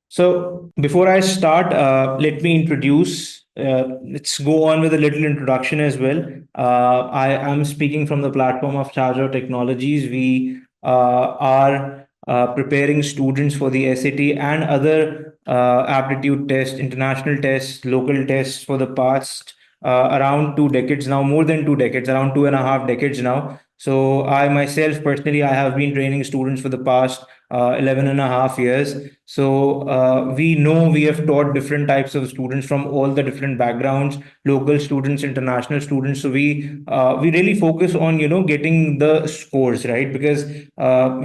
So before I start, let me introduce. Let's go on with a little introduction as well. I am speaking from the platform of Chaajao Technologies. We are preparing students for the SAT and other aptitude tests, international tests, local tests for the past around 2 decades now, more than 2 decades, around 2.5 decades now. So I myself personally, I have been training students for the past 11 and a half years. So we know we have taught different types of students from all the different backgrounds, local students, international students. So we really focus on getting the scores right, because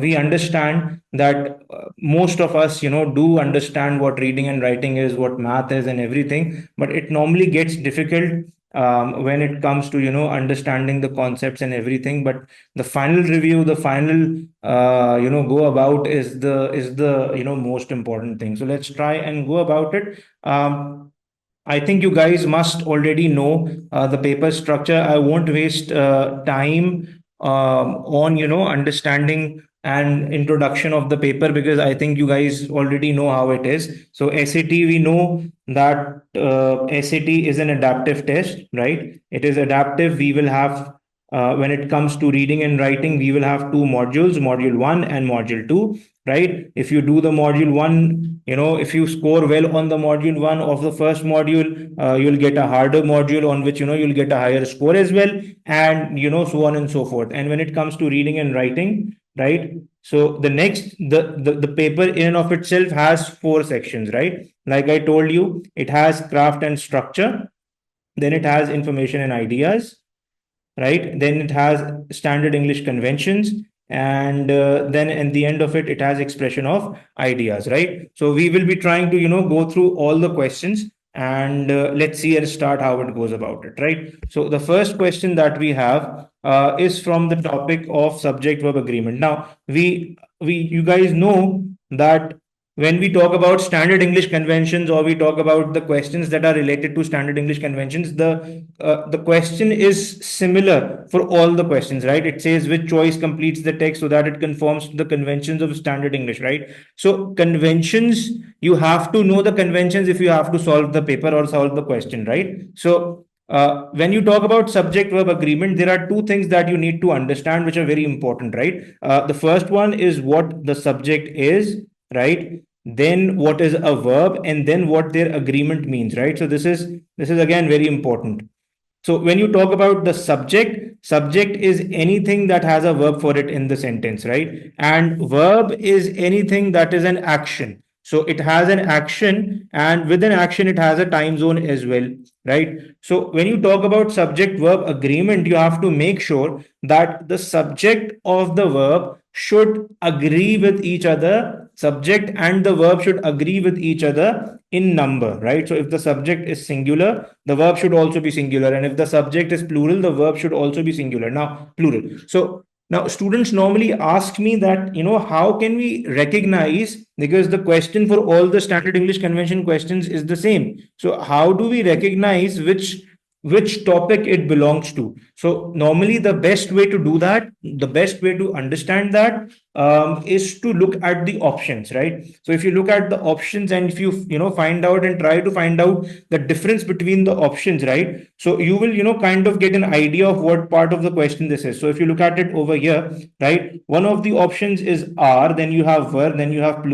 we understand that most of us do understand what reading and writing is, what math is, and everything. But it normally gets difficult when it comes to understanding the concepts and everything. But the final review, the final go about is the most important thing. So let's try and go about it. I think you guys must already know the paper structure. I won't waste time on understanding and introduction of the paper, because I think you guys already know how it is. So SAT, we know that SAT is an adaptive test, right? It is adaptive. We will have when it comes to reading and writing, we will have two modules, module 1 and module 2, right? If you do the module 1, if you score well on the module 1 of the first module, you'll get a harder module on which you'll get a higher score as well, and so on and so forth. And when it comes to reading and writing, right, so the paper in and of itself has 4 sections, right? Like I told you, it has craft and structure, then it has information and ideas, right? Then it has standard English conventions, and then at the end of it, it has expression of ideas, right? So we will be trying to go through all the questions, and let's see and start how it goes about it, right? So the first question that we have is from the topic of subject verb agreement. Now we you guys know that when we talk about standard English conventions, or we talk about the questions that are related to standard English conventions, the question is similar for all the questions, right? It says which choice completes the text so that it conforms to the conventions of standard English, right? So conventions, you have to know the conventions if you have to solve the paper or solve the question, right? So when you talk about subject verb agreement, there are two things that you need to understand which are very important, right? The first one is what the subject is, right? Then what is a verb, and then what their agreement means, right? So this is again very important. So when you talk about the subject is anything that has a verb for it in the sentence, right? And verb is anything that is an action. So it has an action, and with an action, it has a time zone as well, right? So when you talk about subject verb agreement, you have to make sure that the subject of the verb should agree with each other. Subject and the verb should agree with each other in number, right? So if the subject is singular, the verb should also be singular. And if the subject is plural, the verb should also be singular. Now, plural. So now students normally ask me that, how can we recognize, because the question for all the standard English convention questions is the same. So how do we recognize which topic it belongs to? So normally the best way to do that, the best way to understand that is to look at the options, right? So if you look at the options, and if you find out and try to find out the difference between the options, right? So you will kind of get an idea of what part of the question this is. So if you look at it over here, right, one of the options is are, then you have were, then you have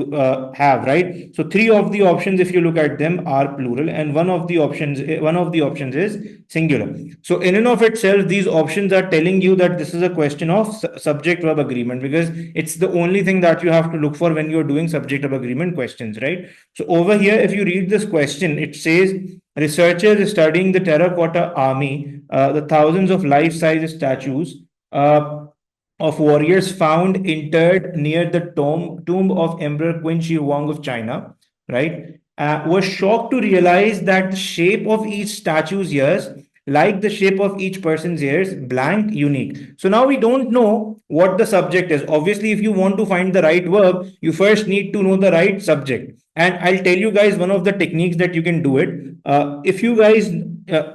have, right? So three of the options, if you look at them, are plural, and one of the options is singular. So in and of itself, these options are telling you that this is a question of subject verb agreement, because it's the only thing that you have to look for when you're doing subject verb agreement questions, right? So over here, if you read this question, it says researchers studying the terracotta army, the thousands of life-size statues of warriors found interred near the tomb of Emperor Qin Shi Huang of China, right, was shocked to realize that the shape of each statue's ears, like the shape of each person's ears, blank, unique. So now we don't know what the subject is. Obviously, if you want to find the right verb, you first need to know the right subject. And I'll tell you guys one of the techniques that you can do it. If you guys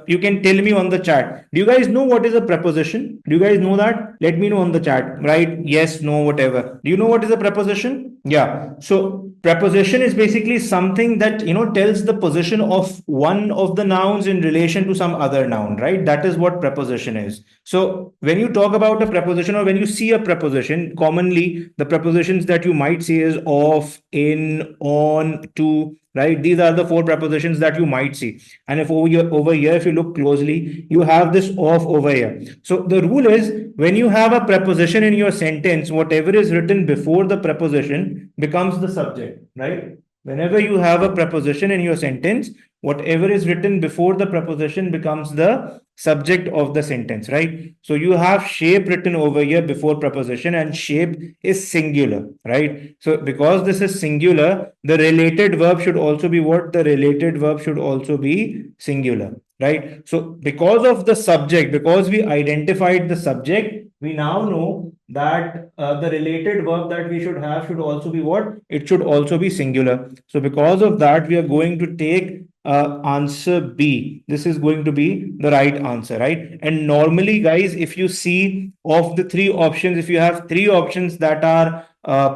you can tell me on the chat. Do you guys know what is a preposition? Do you guys know that? Let me know on the chat. Right? Yes, no, whatever. Do you know what is a preposition? Yeah. So preposition is basically something that tells the position of one of the nouns in relation to some other noun, right? That is what preposition is. So when you talk about a preposition or when you see a preposition, commonly the prepositions that you might see is of, in, on, to, right? These are the four prepositions that you might see. And if over here, if you look closely, you have this of over here. So the rule is, when you have a preposition in your sentence, whatever is written before the preposition becomes the subject, right? Whenever you have a preposition in your sentence, whatever is written before the preposition becomes the subject of the sentence, right? So you have shape written over here before preposition, and shape is singular, right? So because this is singular, the related verb should also be what? The related verb should also be singular, right? So because of the subject, because we identified the subject, we now know that the related verb that we should have should also be what? It should also be singular. So because of that, we are going to take answer B. This is going to be the right answer, right? And normally, guys, if you see of the three options, if you have three options that are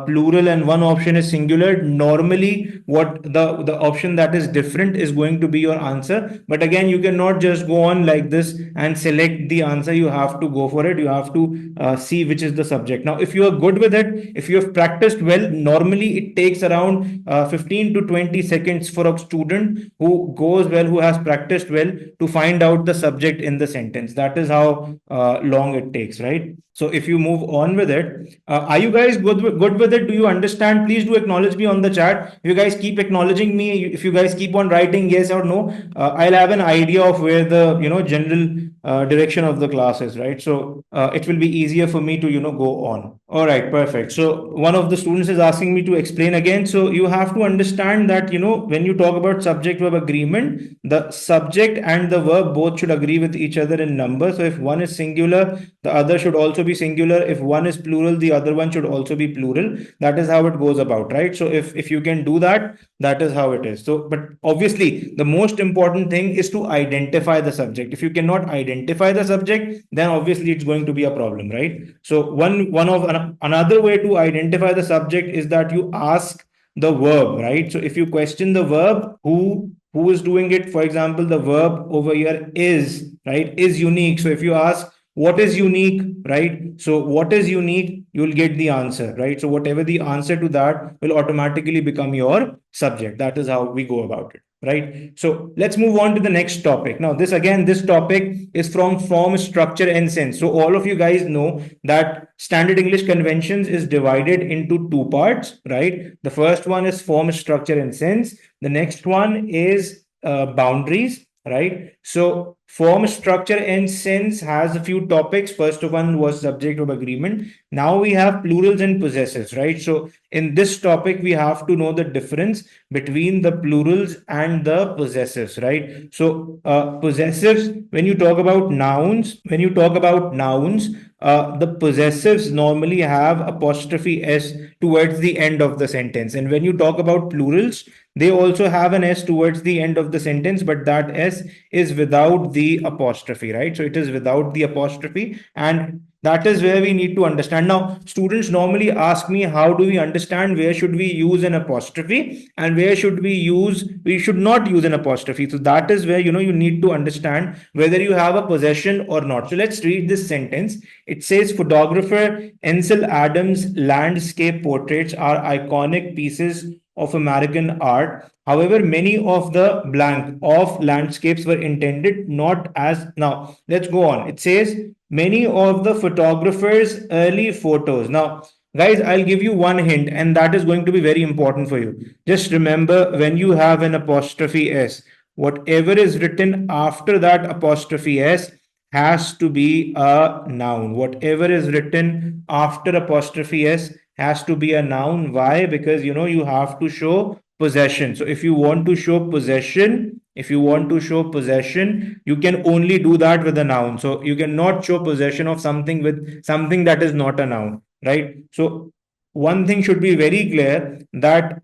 plural and one option is singular, normally what the option that is different is going to be your answer. But again, you cannot just go on like this and select the answer. You have to go for it. You have to see which is the subject. Now if you are good with it, if you have practiced well, normally it takes around 15 to 20 seconds for a student who goes well, who has practiced well, to find out the subject in the sentence. That is how long it takes, right? So if you move on with it, are you guys good with it? Do you understand? Please do acknowledge me on the chat. If you guys keep acknowledging me, if you guys keep on writing yes or no, I'll have an idea of where the general direction of the class is, right? So it will be easier for me to go on. All right, perfect. So one of the students is asking me to explain again. So you have to understand that when you talk about subject verb agreement, the subject and the verb both should agree with each other in number. So if one is singular, the other should also be singular. If one is plural, the other one should also be plural. That is how it goes about, right? So if you can do that, that is how it is. So but obviously the most important thing is to identify the subject. If you cannot identify the subject, then obviously it's going to be a problem, right? So another way to identify the subject is that you ask the verb, right? So if you question the verb, who is doing it, for example, the verb over here is, right, is unique. So if you ask what is unique, right? So what is unique, you'll get the answer, right? So whatever the answer to that will automatically become your subject. That is how we go about it, right? So let's move on to the next topic. Now this topic is from form, structure, and sense. So all of you guys know that standard English conventions is divided into two parts, right? The first one is form, structure, and sense. The next one is boundaries, right? So form, structure, and sense has a few topics. First one was subject of agreement. Now we have plurals and possessives, right? So in this topic, we have to know the difference between the plurals and the possessives, right? So possessives, when you talk about nouns, the possessives normally have apostrophe s towards the end of the sentence. And when you talk about plurals, they also have an s towards the end of the sentence, but that s is without the apostrophe, right? So it is without the apostrophe, and that is where we need to understand. Now students normally ask me, how do we understand where should we use an apostrophe and where should we should not use an apostrophe? So that is where you need to understand whether you have a possession or not. So let's read this sentence. It says, photographer Ansel Adams' landscape portraits are iconic pieces of American art. However, many of the blank of landscapes were intended not as. Now, let's go on. It says, many of the photographer's early photos. Now, guys, I'll give you one hint, and that is going to be very important for you. Just remember, when you have an apostrophe S, whatever is written after that apostrophe S has to be a noun. Whatever is written after apostrophe S has to be a noun. Why? Because you have to show possession. So if you want to show possession, you can only do that with a noun. So you cannot show possession of something with something that is not a noun, right? So one thing should be very clear, that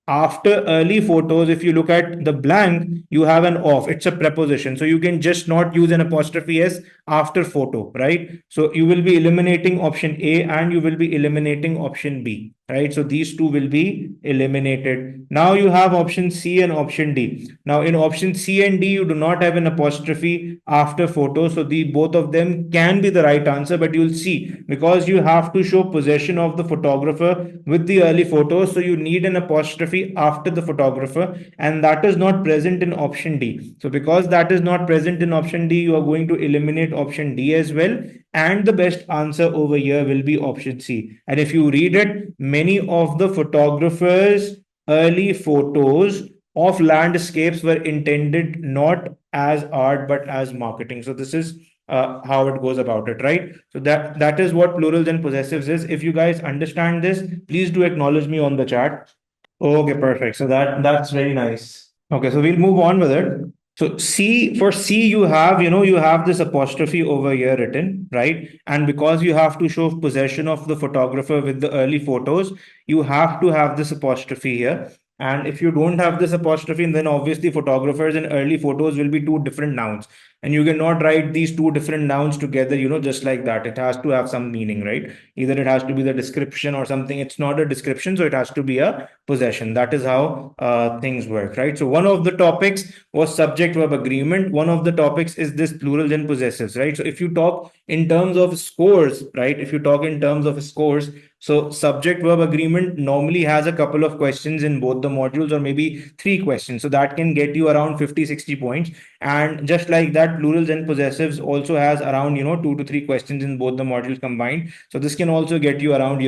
After early photos, if you look at the blank, you have an off. It's a preposition. So you can just not use an apostrophe s after photo, right? So you will be eliminating option A and you will be eliminating option B, right? So these two will be eliminated. Now you have option C and option D. Now in option C and D, you do not have an apostrophe after photo. So the both of them can be the right answer, but you'll see because you have to show possession of the photographer with the early photos. So you need an apostrophe after the photographer, and that is not present in option D. So because that is not present in option D, you are going to eliminate option D as well. And the best answer over here will be option C. And if you read it, many of the photographers' early photos of landscapes were intended not as art but as marketing. So this is how it goes about it, right? So that is what plurals and possessives is. If you guys understand this, please do acknowledge me on the chat. Okay, perfect. So that's very nice. Okay, so we'll move on with it. So C, for C, you have, you have this apostrophe over here written, right? And because you have to show possession of the photographer with the early photos, you have to have this apostrophe here. And if you don't have this apostrophe, then obviously photographers and early photos will be two different nouns. And you cannot write these two different nouns together, just like that. It has to have some meaning, right? Either it has to be the description or something. It's not a description, so it has to be a possession. That is how things work, right? So one of the topics was subject verb agreement. One of the topics is this plurals and possessives, right? So if you talk in terms of scores, right? If you talk in terms of scores, so subject verb agreement normally has a couple of questions in both the modules, or maybe 3 questions. So that can get you around 50-60 points. And just like that, plurals and possessives also has around 2 to 3 questions in both the modules combined. So this can also get you around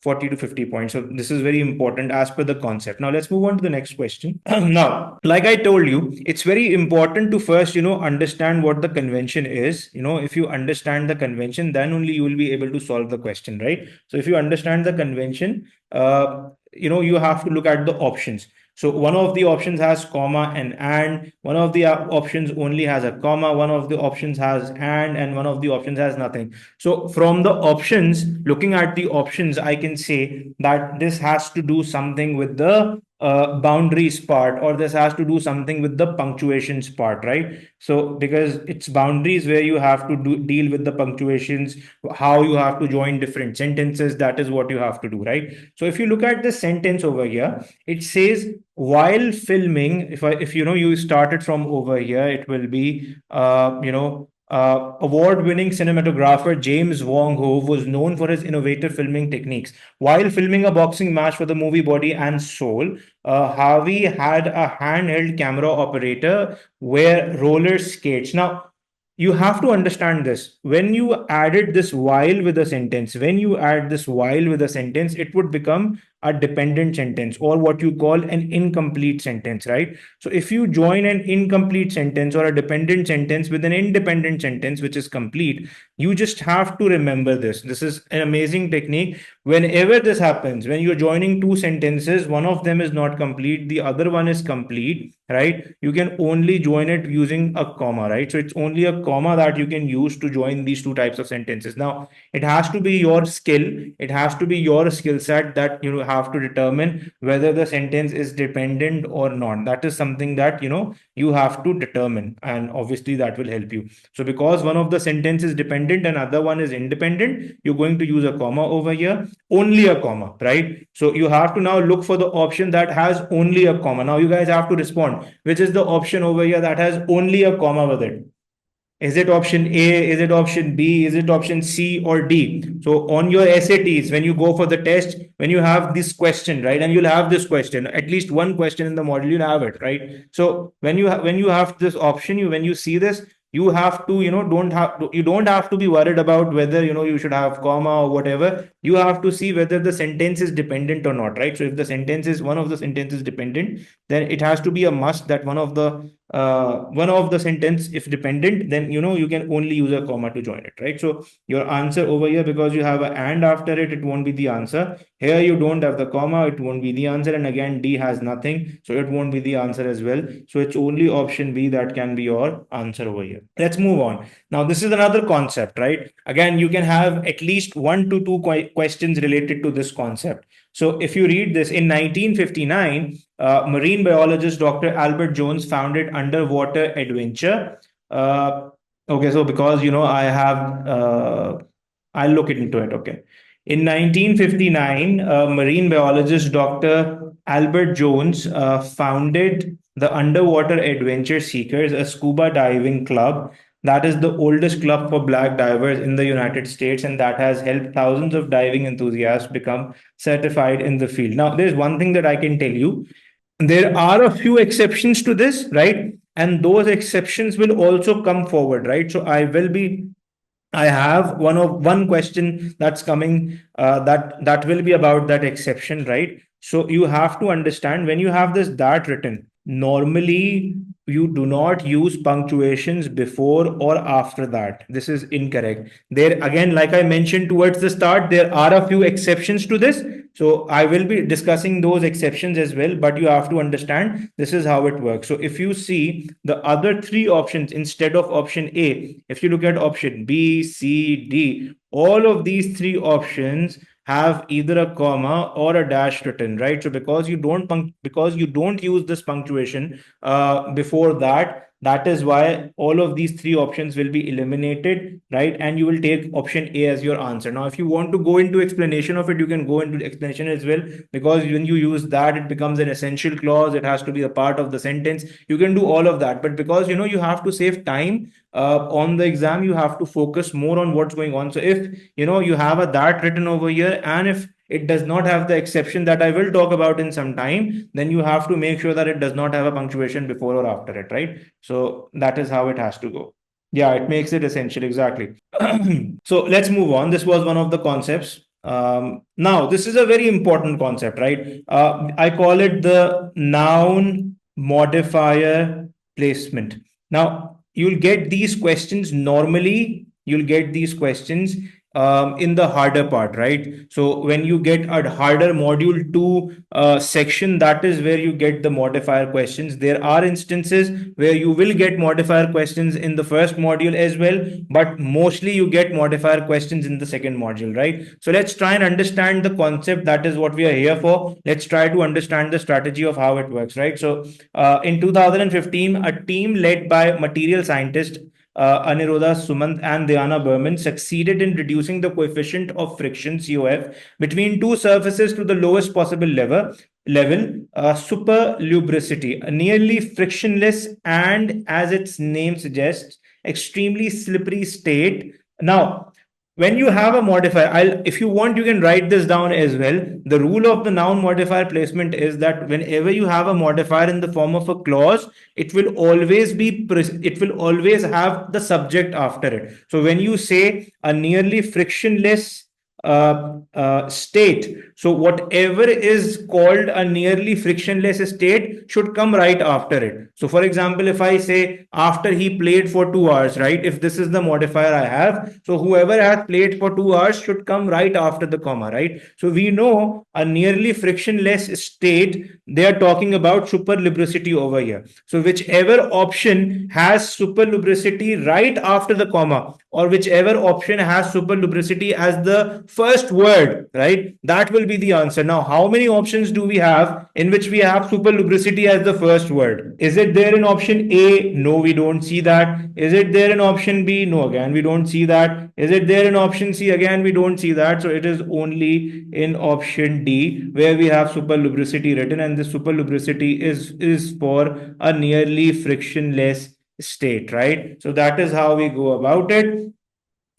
40 to 50 points. So this is very important as per the concept. Now let's move on to the next question. Now, like I told you, it's very important to first understand what the convention is. If you understand the convention, then only you will be able to solve the question, right? So if you understand the convention, you have to look at the options. So one of the options has comma and one of the options only has a comma, one of the options has and one of the options has nothing. So from the options, looking at the options, I can say that this has to do something with the boundaries part, or this has to do something with the punctuations part, right? So because it's boundaries where you have to deal with the punctuations, how you have to join different sentences, that is what you have to do, right? So if you look at the sentence over here, it says while filming, if you started from over here, it will be award-winning cinematographer James Wong Ho was known for his innovative filming techniques. While filming a boxing match for the movie Body and Soul, Harvey had a handheld camera operator wear roller skates. Now, you have to understand this. When you added this while with a sentence, when you add this while with a sentence, it would become a dependent sentence, or what you call an incomplete sentence, right? So if you join an incomplete sentence or a dependent sentence with an independent sentence which is complete, you just have to remember this. This is an amazing technique. Whenever this happens, when you're joining two sentences, one of them is not complete, the other one is complete, right? You can only join it using a comma, right? So it's only a comma that you can use to join these two types of sentences. Now, it has to be your skill, it has to be your skill set that you have to determine whether the sentence is dependent or not. That is something that you have to determine, and obviously that will help you. So because one of the sentence is dependent and other one is independent, you're going to use a comma over here, only a comma, right? So you have to now look for the option that has only a comma. Now you guys have to respond, which is the option over here that has only a comma with it. Is it option A? Is it option B? Is it option C or D? So on your SATs, when you go for the test, when you have this question, right, and you'll have this question, at least one question in the model, you'll have it, right? So when you have this option, when you see this, you have to you don't have to be worried about whether you should have comma or whatever. You have to see whether the sentence is dependent or not, right? So if the sentence is one of the sentences dependent, then it has to be a must that one of the one of the sentence if dependent, then you can only use a comma to join it, right? So your answer over here, because you have a and after it, it won't be the answer. Here you don't have the comma, it won't be the answer, and again D has nothing, so it won't be the answer as well. So it's only option B that can be your answer over here. Let's move on. Now this is another concept, right? Again, you can have at least 1 to 2 questions related to this concept. So if you read this, in 1959, marine biologist Dr. Albert Jones founded Underwater Adventure. Okay, so because I have, I'll look into it. Okay. In 1959, marine biologist Dr. Albert Jones founded the Underwater Adventure Seekers, a scuba diving club that is the oldest club for black divers in the United States, and that has helped thousands of diving enthusiasts become certified in the field. Now, there's one thing that I can tell you. There are a few exceptions to this, right? And those exceptions will also come forward, right? So I have one question that's coming, that will be about that exception, right? So you have to understand, when you have this that written, normally you do not use punctuations before or after that. This is incorrect. There again, like I mentioned towards the start, there are a few exceptions to this. So I will be discussing those exceptions as well, but you have to understand this is how it works. So if you see the other three options instead of option A, if you look at option B, C, D, all of these three options have either a comma or a dash written, right? So because you don't use this punctuation before that, that is why all of these three options will be eliminated, right? And you will take option A as your answer. Now, if you want to go into explanation of it, you can go into explanation as well, because when you use that, it becomes an essential clause. It has to be a part of the sentence. You can do all of that, but because you have to save time on the exam, you have to focus more on what's going on. So if you have a that written over here, and if it does not have the exception that I will talk about in some time, then you have to make sure that it does not have a punctuation before or after it, right? So that is how it has to go. Yeah, it makes it essential, exactly. So let's move on. This was one of the concepts. Now, this is a very important concept, right? I call it the noun modifier placement. Now, you'll get these questions normally. You'll get these questions in the harder part, right? So when you get a harder module 2 section, that is where you get the modifier questions. There are instances where you will get modifier questions in the first module as well, but mostly you get modifier questions in the second module, right? So let's try and understand the concept. That is what we are here for. Let's try to understand the strategy of how it works, right? So in 2015, a team led by material scientist Aniruddha Sumant and Dhyana Berman succeeded in reducing the coefficient of friction (COF) between two surfaces to the lowest possible level, super lubricity, a nearly frictionless and, as its name suggests, extremely slippery state. Now, when you have a modifier, if you want, you can write this down as well. The rule of the noun modifier placement is that whenever you have a modifier in the form of a clause, it will always have the subject after it. So when you say a nearly frictionless state, so whatever is called a nearly frictionless state should come right after it. So for example, if I say after he played for 2 hours, right? If this is the modifier I have, so whoever has played for 2 hours should come right after the comma, right? So we know a nearly frictionless state, they are talking about super lubricity over here. So whichever option has super lubricity right after the comma, or whichever option has super lubricity as the first word, right? That will be the answer. Now, how many options do we have in which we have super lubricity as the first word? Is it there in option A? No, we don't see that. Is it there in option B? No, again, we don't see that. Is it there in option C? Again, we don't see that. So it is only in option D where we have super lubricity written, and the super lubricity is for a nearly frictionless state, right? So that is how we go about it.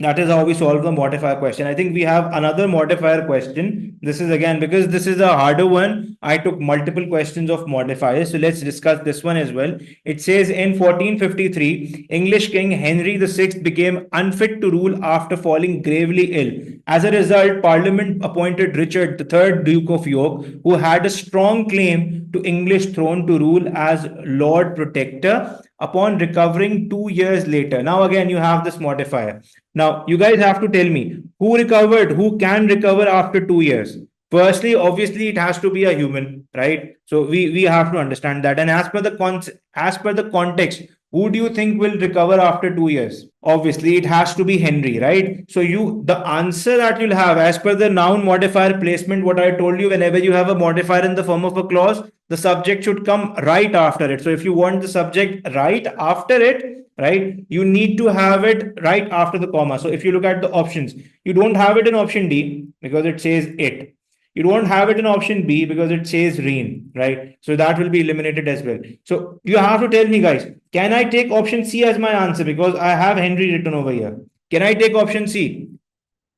That is how we solve the modifier question. I think we have another modifier question. This is again, because this is a harder one, I took multiple questions of modifiers. So let's discuss this one as well. It says in 1453, English King Henry VI became unfit to rule after falling gravely ill. As a result, Parliament appointed Richard III, Duke of York, who had a strong claim to English throne, to rule as Lord Protector upon recovering 2 years later. Now again, you have this modifier. Now, you guys have to tell me who recovered, who can recover after 2 years. Firstly, obviously, it has to be a human, right? So we have to understand that. And as per the context, who do you think will recover after 2 years? Obviously, it has to be Henry, right? So the answer that you'll have as per the noun modifier placement, what I told you, whenever you have a modifier in the form of a clause, the subject should come right after it. So if you want the subject right after it, right, you need to have it right after the comma. So if you look at the options, you don't have it in option D because it says it. You don't have it in option B because it says rain, right? So that will be eliminated as well. So you have to tell me, guys, can I take option C as my answer? Because I have Henry written over here. Can I take option C?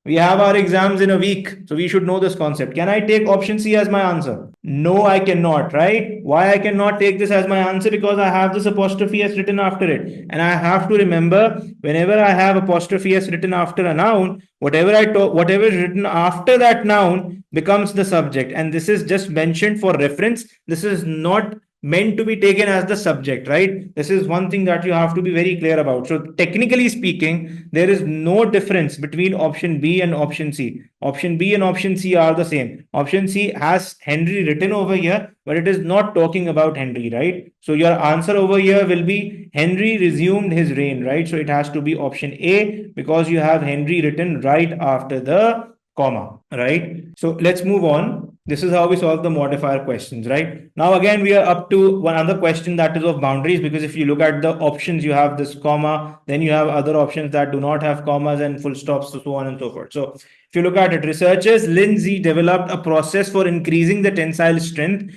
We have our exams in a week, so we should know this concept. Can I take option C as my answer? No, I cannot, right? Why I cannot take this as my answer? Because I have this apostrophe s written after it. And I have to remember, whenever I have apostrophe s written after a noun, whatever is written after that noun becomes the subject. And this is just mentioned for reference. This is not meant to be taken as the subject, right? This is one thing that you have to be very clear about. So technically speaking, there is no difference between option B and option C. Option B and option C are the same. Option C has Henry written over here, but it is not talking about Henry, right? So your answer over here will be Henry resumed his reign, right? So it has to be option A because you have Henry written right after the comma, right? So let's move on. This is how we solve the modifier questions, right? Now, again, we are up to one other question that is of boundaries, because if you look at the options, you have this comma, then you have other options that do not have commas and full stops, so on and so forth. So if you look at it, researchers Lindsay developed a process for increasing the tensile strength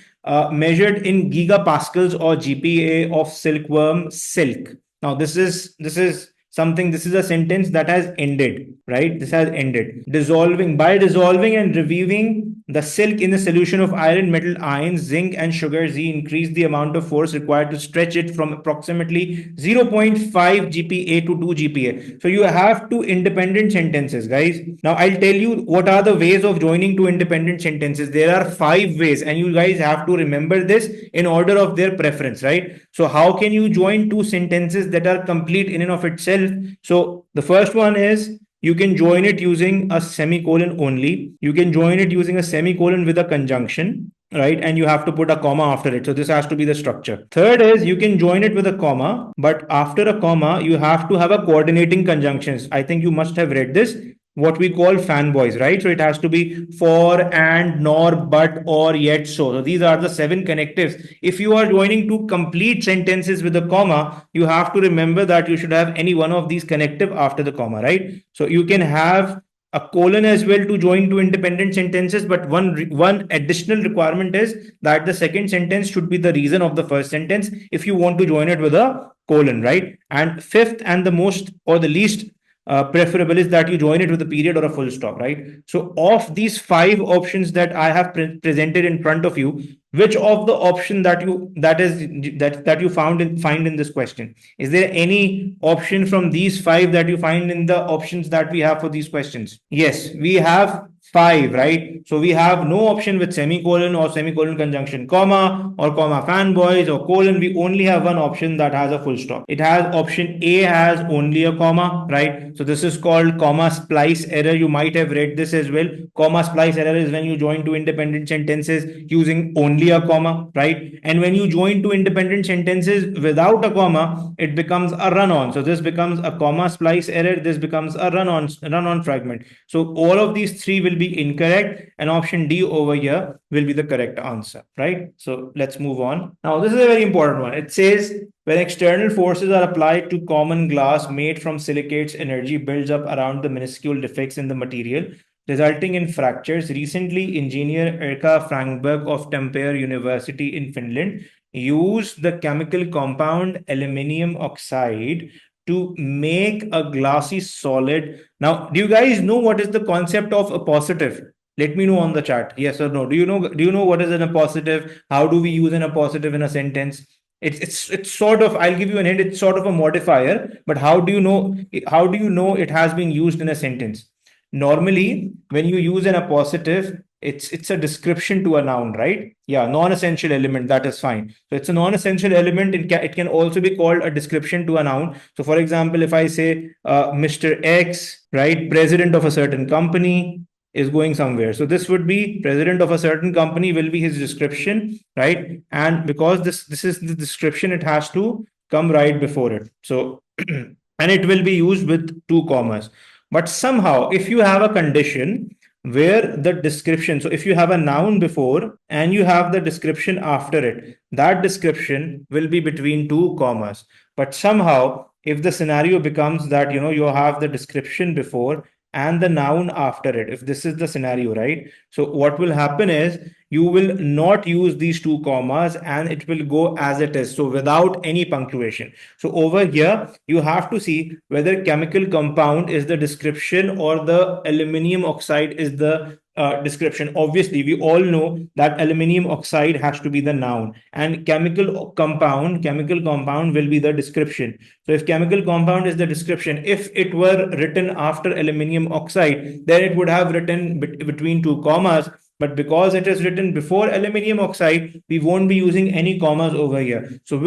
measured in gigapascals or GPa of silkworm silk. Now, this is this is a sentence that has ended, right? This has ended. By dissolving and reviving the silk in a solution of iron, metal, ions, zinc, and sugar Z, increase the amount of force required to stretch it from approximately 0.5 GPa to 2 GPa. So you have two independent sentences, guys. Now I'll tell you what are the ways of joining two independent sentences. There are 5 ways, and you guys have to remember this in order of their preference, right? So how can you join two sentences that are complete in and of itself? So the first one is, you can join it using a semicolon only. You can join it using a semicolon with a conjunction, right? And you have to put a comma after it. So this has to be the structure. Third is, you can join it with a comma, but after a comma, you have to have a coordinating conjunctions. I think you must have read this, what we call fanboys, right? So it has to be for, and, nor, but, or, yet, so. So these are the 7 connectives. If you are joining two complete sentences with a comma, you have to remember that you should have any one of these connective after the comma, right? So you can have a colon as well to join two independent sentences, but one additional requirement is that the second sentence should be the reason of the first sentence if you want to join it with a colon, right? And fifth, and the most or the least preferable, is that you join it with a period or a full stop, right? So of these 5 options that I have presented in front of you, which of the option that you find in this question? Is there any option from these 5 that you find in the options that we have for these questions? Yes, we have 5, right? So we have no option with semicolon or semicolon conjunction comma or comma fanboys or colon. We only have one option that has a full stop. It has option A has only a comma, right? So this is called comma splice error. You might have read this as well. Comma splice error is when you join two independent sentences using only a comma, right? And when you join two independent sentences without a comma, it becomes a run-on. So this becomes a comma splice error. This becomes a run-on fragment. So all of these 3 will be incorrect, and option D over here will be the correct answer, right? So let's move on. Now, this is a very important one. It says, when external forces are applied to common glass made from silicates, energy builds up around the minuscule defects in the material, resulting in fractures. Recently, engineer Erkka Frankberg of Tampere University in Finland used the chemical compound aluminium oxide to make a glassy solid. Now, do you guys know what is the concept of a positive? Let me know on the chat. Yes or no? Do you know what is an appositive? How do we use an appositive in a sentence? It's sort of, I'll give you an hint, it's sort of a modifier, but how do you know it has been used in a sentence? Normally, when you use an appositive, it's a description to a noun, right? Yeah, non-essential element, that is fine. So it's a non-essential element. It can also be called a description to a noun. So for example, if I say Mr. X, right, president of a certain company, is going somewhere. So this would be president of a certain company will be his description, right? And because this is the description, it has to come right before it. So and it will be used with two commas. But somehow, if you have a condition where the description, so if you have a noun before and you have the description after it, that description will be between two commas. But somehow, if the scenario becomes that you have the description before and the noun after it, if this is the scenario, right? So what will happen is you will not use these two commas and it will go as it is, so without any punctuation. So over here you have to see whether chemical compound is the description or the aluminium oxide is the description. Obviously, we all know that aluminium oxide has to be the noun and chemical compound will be the description. So if chemical compound is the description, if it were written after aluminium oxide, then it would have written between two commas. But because it is written before aluminium oxide, we won't be using any commas over here. So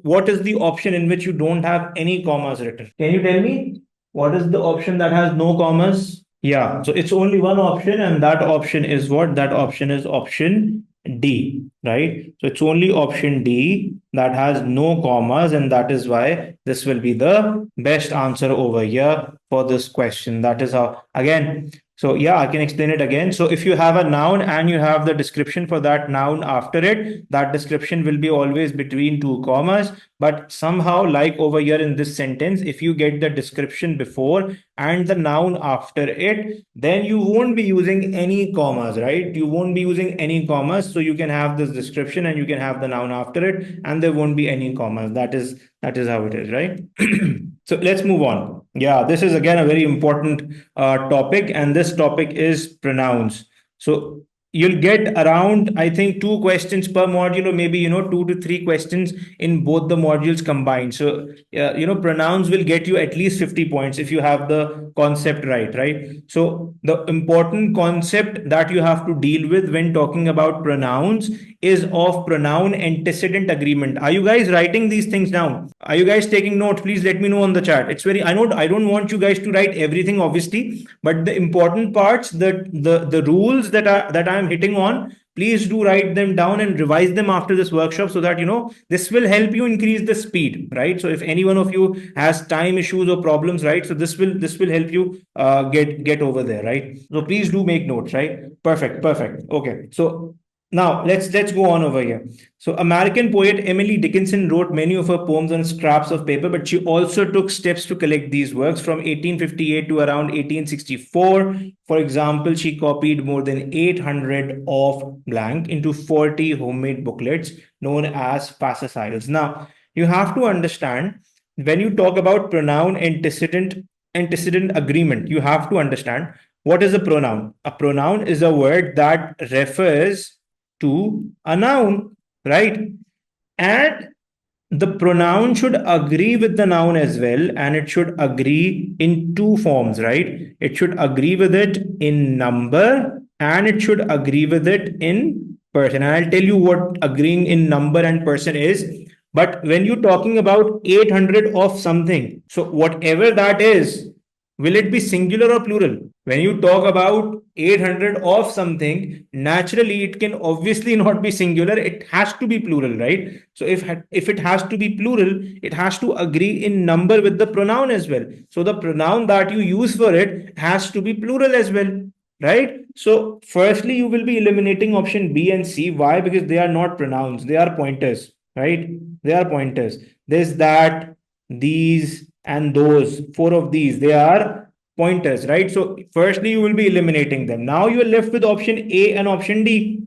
what is the option in which you don't have any commas written? Can you tell me what is the option that has no commas? Yeah, so it's only one option, and that option is what? That option is option D, right? So it's only option D that has no commas, and that is why this will be the best answer over here for this question. That is how, again, so yeah, I can explain it again. So if you have a noun and you have the description for that noun after it, that description will be always between two commas. But somehow, like over here in this sentence, if you get the description before and the noun after it, then you won't be using any commas, right? You won't be using any commas. So you can have this description and you can have the noun after it, and there won't be any commas. That is how it is, right? So let's move on. Yeah, this is again a very important topic, and this topic is pronouns. So you'll get around, I think, 2 questions per module, or maybe 2 to 3 questions in both the modules combined. So pronouns will get you at least 50 points if you have the concept right? So the important concept that you have to deal with when talking about pronouns is of pronoun antecedent agreement. Are you guys writing these things down? Are you guys taking notes? Please let me know on the chat. It's very, I know I don't want you guys to write everything, obviously, but the important parts, the rules that I'm hitting on, please do write them down and revise them after this workshop, so that this will help you increase the speed, right? So if any one of you has time issues or problems, right, so this will help you get over there, right? So please do make notes, right? Perfect. Okay, so now let's go on over here. So American poet Emily Dickinson wrote many of her poems on scraps of paper, but she also took steps to collect these works from 1858 to around 1864. For example, she copied more than 800 of blank into 40 homemade booklets known as fascicles. Now, you have to understand, when you talk about pronoun antecedent agreement, you have to understand what is a pronoun. A pronoun is a word that refers to a noun, right? And the pronoun should agree with the noun as well, and it should agree in two forms, right? It should agree with it in number and it should agree with it in person. And I'll tell you what agreeing in number and person is. But when you're talking about 800 of something, so whatever that is, will it be singular or plural? When you talk about 800 of something, naturally it can obviously not be singular. It has to be plural, right? So if it has to be plural, it has to agree in number with the pronoun as well. So the pronoun that you use for it has to be plural as well, right? So firstly, you will be eliminating option B and C. Why? Because they are not pronouns. They are pointers, right? They are pointers. There's that, these, and those. 4 of these, they are pointers, right? So firstly, you will be eliminating them. Now you are left with option A and option D,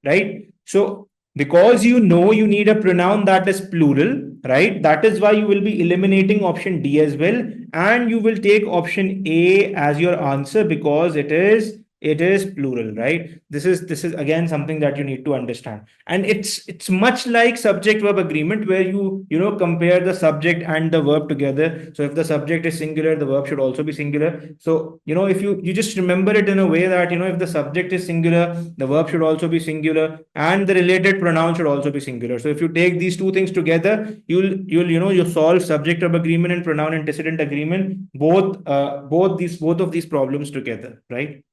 right? So Because you know you need a pronoun that is plural, right? That is why you will be eliminating option D as well, and you will take option A as your answer because it is plural, right? This is again something that you need to understand, and it's much like subject verb agreement where you compare the subject and the verb together. So if the subject is singular, the verb should also be singular. So if you just remember it in a way that if the subject is singular, the verb should also be singular, and the related pronoun should also be singular. So if you take these two things together, you'll solve subject verb agreement and pronoun antecedent agreement, both of these problems together, right?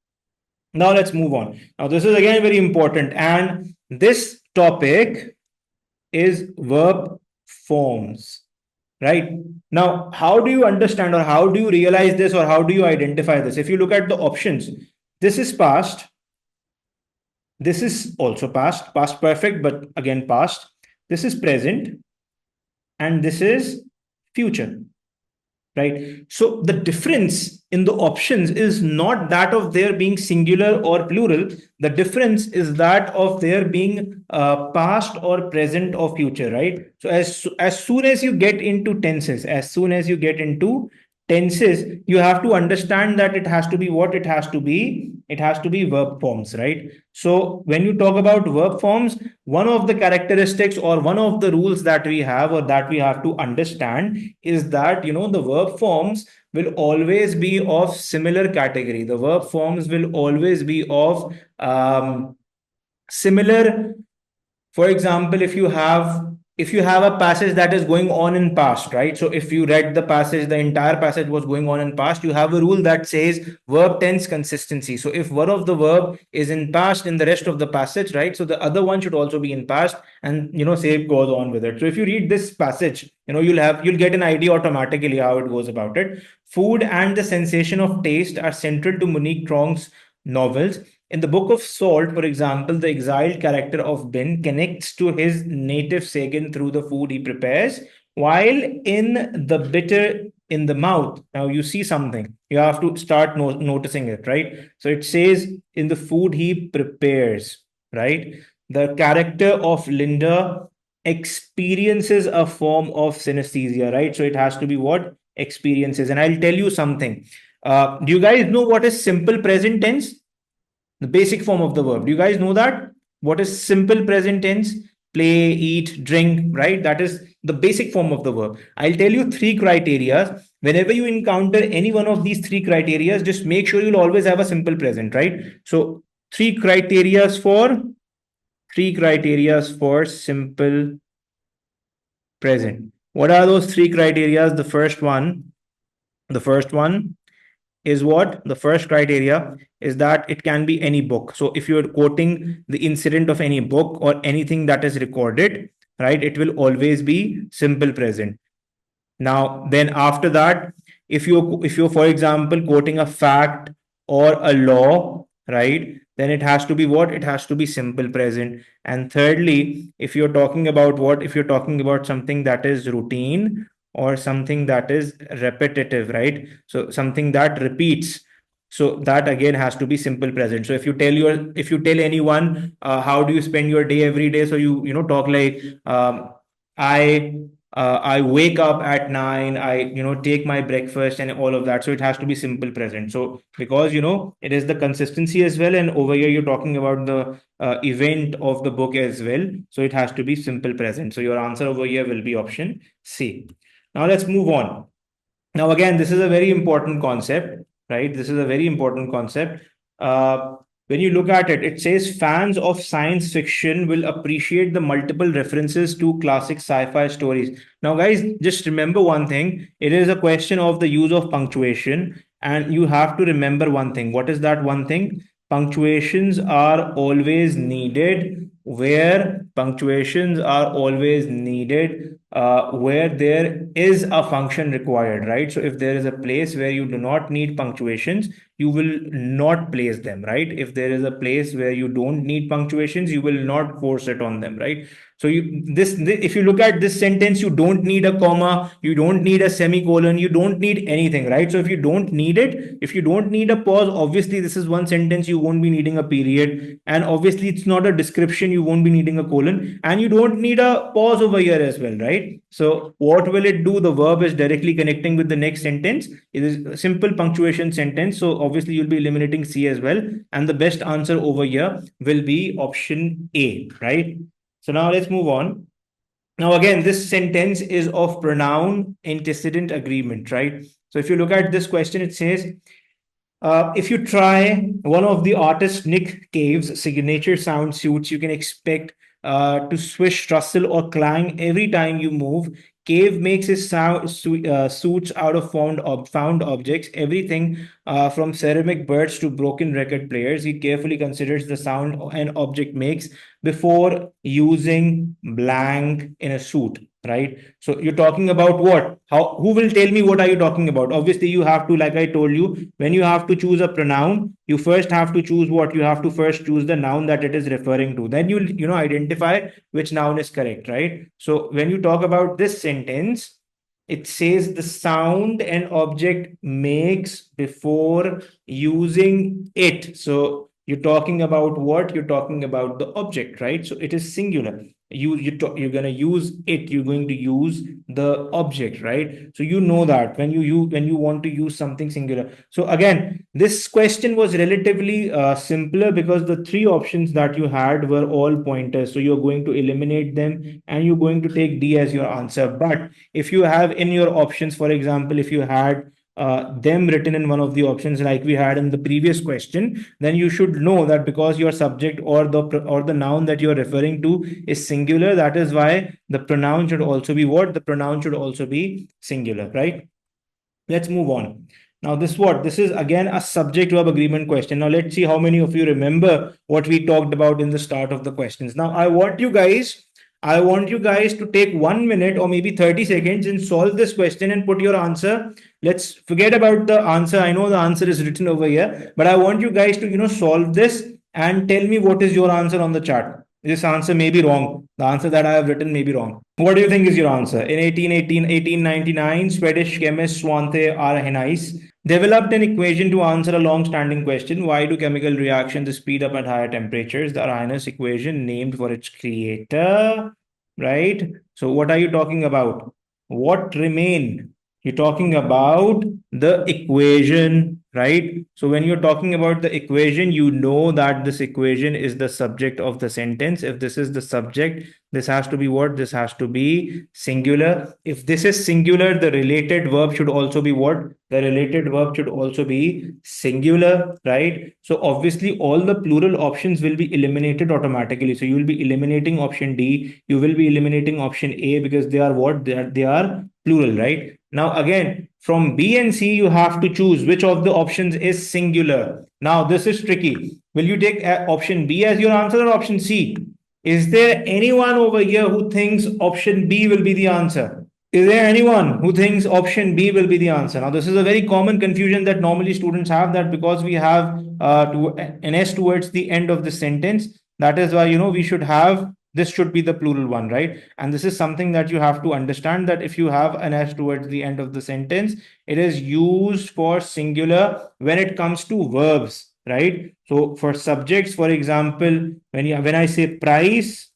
Now let's move on. Now this is again very important, and this topic is verb forms, right? Now, how do you understand, or how do you realize this, or how do you identify this? If you look at the options, this is past, this is also past perfect, but again past. This is present, and this is future, right? So the difference in the options is not that of there being singular or plural. The difference is that of there being past or present or future, right? So as soon as you get into tenses, you have to understand that it has to be what it has to be. It has to be verb forms, right? So when you talk about verb forms, one of the characteristics or one of the rules that we have, or that we have to understand, is that the verb forms will always be of similar category. The verb forms will always be of similar. For example, if you have a passage that is going on in past, right? So if you read the passage, the entire passage was going on in past, you have a rule that says verb tense consistency. So if one of the verb is in past in the rest of the passage, right, so the other one should also be in past, and say it goes on with it. So if you read this passage, you'll get an idea automatically how it goes about it. Food and the sensation of taste are central to Monique Trong's novels. In the Book of Salt, for example, the exiled character of Ben connects to his native Sagan through the food he prepares, while in The Bitter in the Mouth, now you see something, you have to start noticing it, right? So it says in the food he prepares, right? The character of Linda experiences a form of synesthesia, right? So it has to be what? Experiences. And I'll tell you something. Do you guys know what is simple present tense? The basic form of the verb. Do you guys know that? What is simple present tense? Play, eat, drink, right? That is the basic form of the verb. I'll tell you three criteria. Whenever you encounter any one of these three criteria, just make sure you'll always have a simple present, right? So three criteria for simple present. What are those three criteria? The first one is what? The first criteria is that it can be any book. So if you're quoting the incident of any book or anything that is recorded, right, it will always be simple present. Now, then after that, if you're for example quoting a fact or a law, right, then it has to be what? It has to be simple present. And thirdly, if you're talking about what? If you're talking about something that is routine or something that is repetitive, right? So something that repeats. So that again has to be simple present. So if you tell anyone, how do you spend your day every day? So you talk like, I wake up at 9, I take my breakfast and all of that. So it has to be simple present. So because it is the consistency as well, and over here you're talking about the event of the book as well. So it has to be simple present. So your answer over here will be option C. Now let's move on. Now again, this is a very important concept, right? This is a very important concept. When you look at it, it says fans of science fiction will appreciate the multiple references to classic sci-fi stories. Now, guys, just remember one thing. It is a question of the use of punctuation, and you have to remember one thing. What is that one thing? Punctuations are always needed where where there is a function required, right? So if there is a place where you do not need punctuations, you will not place them, right? If there is a place where you don't need punctuations, you will not force it on them, right? So if you look at this sentence, you don't need a comma, you don't need a semicolon, you don't need anything, right? So if you don't need it, if you don't need a pause, obviously this is one sentence, you won't be needing a period, and obviously it's not a description, you won't be needing a colon, and you don't need a pause over here as well, right? So what will it do? The verb is directly connecting with the next sentence. It is a simple punctuation sentence. So obviously you'll be eliminating C as well. And the best answer over here will be option A, right? So now let's move on. Now, again, this sentence is of pronoun antecedent agreement, right? So if you look at this question, it says, if you try one of the artist Nick Cave's signature sound suits, you can expect to swish, rustle, or clang every time you move. Cave makes his suits out of found objects, everything from ceramic birds to broken record players. He carefully considers the sound an object makes before using blank in a suit, right? So you're talking about what? Who will tell me what are you talking about? Obviously, you have to, like I told you, when you have to choose a pronoun, you first have to choose what? You have to first choose the noun that it is referring to. Then you'll identify which noun is correct, right? So when you talk about this sentence, it says the sound an object makes before using it. So you're talking about what? You're talking about the object, right? So it is singular. You're going to use it, you're going to use the object, right? So you know that when you want to use something singular. So again, this question was relatively simpler because the three options that you had were all pointers. So you're going to eliminate them and you're going to take D as your answer. But if you have in your options, for example, if you had them written in one of the options like we had in the previous question, then you should know that because your subject or the noun that you're referring to is singular, that is why the pronoun should also be what? The pronoun should also be singular, right? Let's move on. Now, this is again a subject verb agreement question. Now, let's see how many of you remember what we talked about in the start of the questions. Now, I want you guys to take 1 minute or maybe 30 seconds and solve this question and put your answer. Let's forget about the answer. I know the answer is written over here, but I want you guys to, solve this and tell me what is your answer on the chart. This answer may be wrong. The answer that I have written may be wrong. What do you think is your answer? In 1899, Swedish chemist Svante Arrhenius developed an equation to answer a long-standing question. Why do chemical reactions speed up at higher temperatures? The Arrhenius equation, named for its creator, right? So what are you talking about? What remain? You're talking about the equation, right? So when you're talking about the equation, you know that this equation is the subject of the sentence. If this is the subject, this has to be what? This has to be singular. If this is singular, the related verb should also be what? The related verb should also be singular, right? So obviously all the plural options will be eliminated automatically. So you will be eliminating option D. You will be eliminating option A because they are what? They are plural, right? Now again, from B and C, you have to choose which of the options is singular. Now this is tricky. Will you take option B as your answer or option C? Is there anyone over here who thinks option B will be the answer? Is there anyone who thinks option B will be the answer? Now, this is a very common confusion that normally students have, that because we have an S towards the end of the sentence, that is why, we should have, this should be the plural one, right? And this is something that you have to understand, that if you have an S towards the end of the sentence, it is used for singular when it comes to verbs, right? So for subjects, for example, when I say price,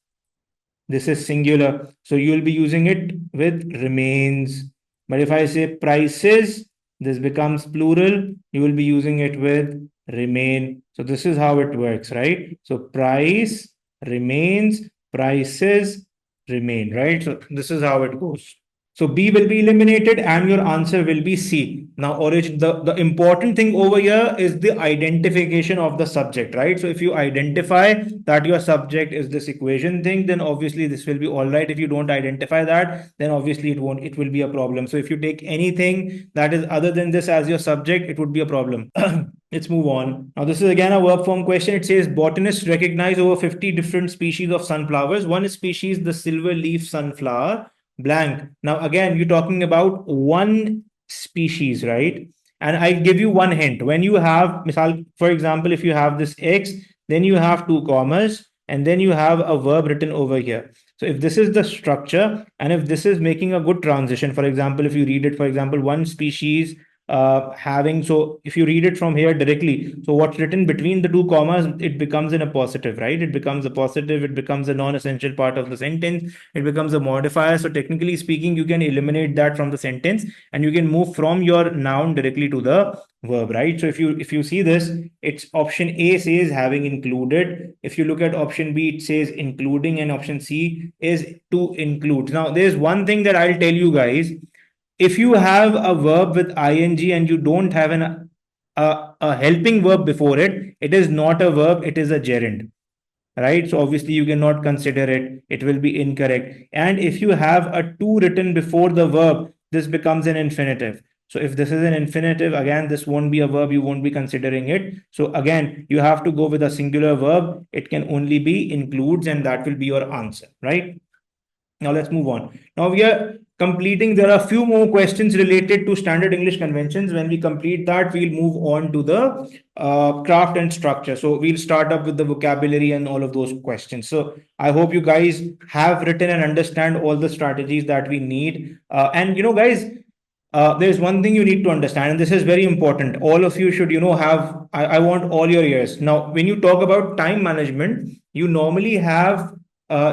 this is singular. So you will be using it with remains. But if I say prices, this becomes plural. You will be using it with remain. So this is how it works, right? So price, remains, prices, remain, right? So this is how it goes. So B will be eliminated and your answer will be C. Now, the important thing over here is the identification of the subject, right? So if you identify that your subject is this equation thing, then obviously this will be all right. If you don't identify that, then obviously it will be a problem. So if you take anything that is other than this as your subject, it would be a problem. Let's move on. Now, this is again a verb form question. It says botanists recognize over 50 different species of sunflowers. One species, the silver leaf sunflower, blank. Now, again, you're talking about one species, right? And I give you one hint. When you have, for example, if you have this X, then you have two commas, and then you have a verb written over here. So if this is the structure, and if this is making a good transition, for example, if you read it, for example, one species having, so if you read it from here directly, so what's written between the two commas, it becomes an appositive, right? It becomes a positive, it becomes a non-essential part of the sentence, it becomes a modifier. So technically speaking, you can eliminate that from the sentence and you can move from your noun directly to the verb, right? So if you see this, it's option A says having included. If you look at option B, it says including, and option C is to include. Now there's one thing that I'll tell you guys. If you have a verb with ing and you don't have a helping verb before it, it is not a verb, it is a gerund, right? So obviously you cannot consider it, it will be incorrect. And if you have a to written before the verb, this becomes an infinitive. So if this is an infinitive, again, this won't be a verb, you won't be considering it. So again, you have to go with a singular verb. It can only be includes, and that will be your answer, right? Now let's move on. Now we are completing. There are a few more questions related to standard English conventions. When we complete that, we'll move on to the craft and structure. So we'll start up with the vocabulary and all of those questions. So I hope you guys have written and understand all the strategies that we need. And guys, there's one thing you need to understand, and this is very important. All of you should, have, I want all your ears. Now, when you talk about time management, you normally have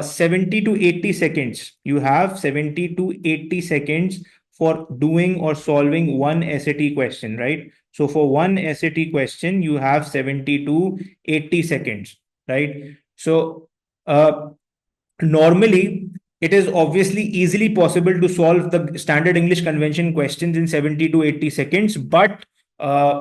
70 to 80 seconds. You have 70 to 80 seconds for doing or solving one SAT question, right? So for one SAT question, you have 70 to 80 seconds, right? So normally, it is obviously easily possible to solve the standard English convention questions in 70 to 80 seconds, but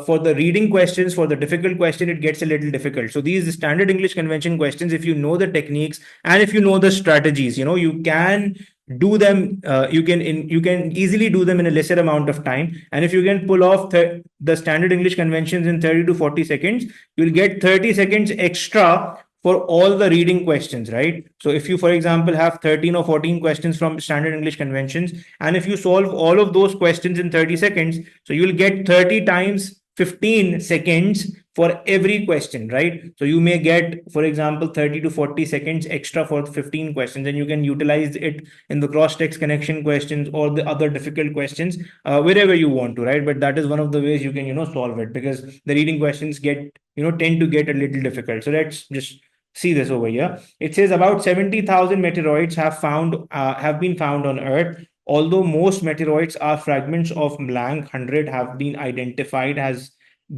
for the reading questions, for the difficult question, it gets a little difficult. So these standard English convention questions, if you know the techniques and if you know the strategies, you can do them. You can easily do them in a lesser amount of time. And if you can pull off the standard English conventions in 30 to 40 seconds, you'll get 30 seconds extra for all the reading questions, right? So if you, for example, have 13 or 14 questions from standard English conventions, and if you solve all of those questions in 30 seconds, so you'll get 30 times 15 seconds for every question, right? So you may get, for example, 30 to 40 seconds extra for 15 questions, and you can utilize it in the cross-text connection questions or the other difficult questions, wherever you want to, right? But that is one of the ways you can, solve it, because the reading questions tend to get a little difficult. So let's just see this over here. It says about 70,000 meteoroids have been found on Earth. Although most meteoroids are fragments of blank, 100 have been identified as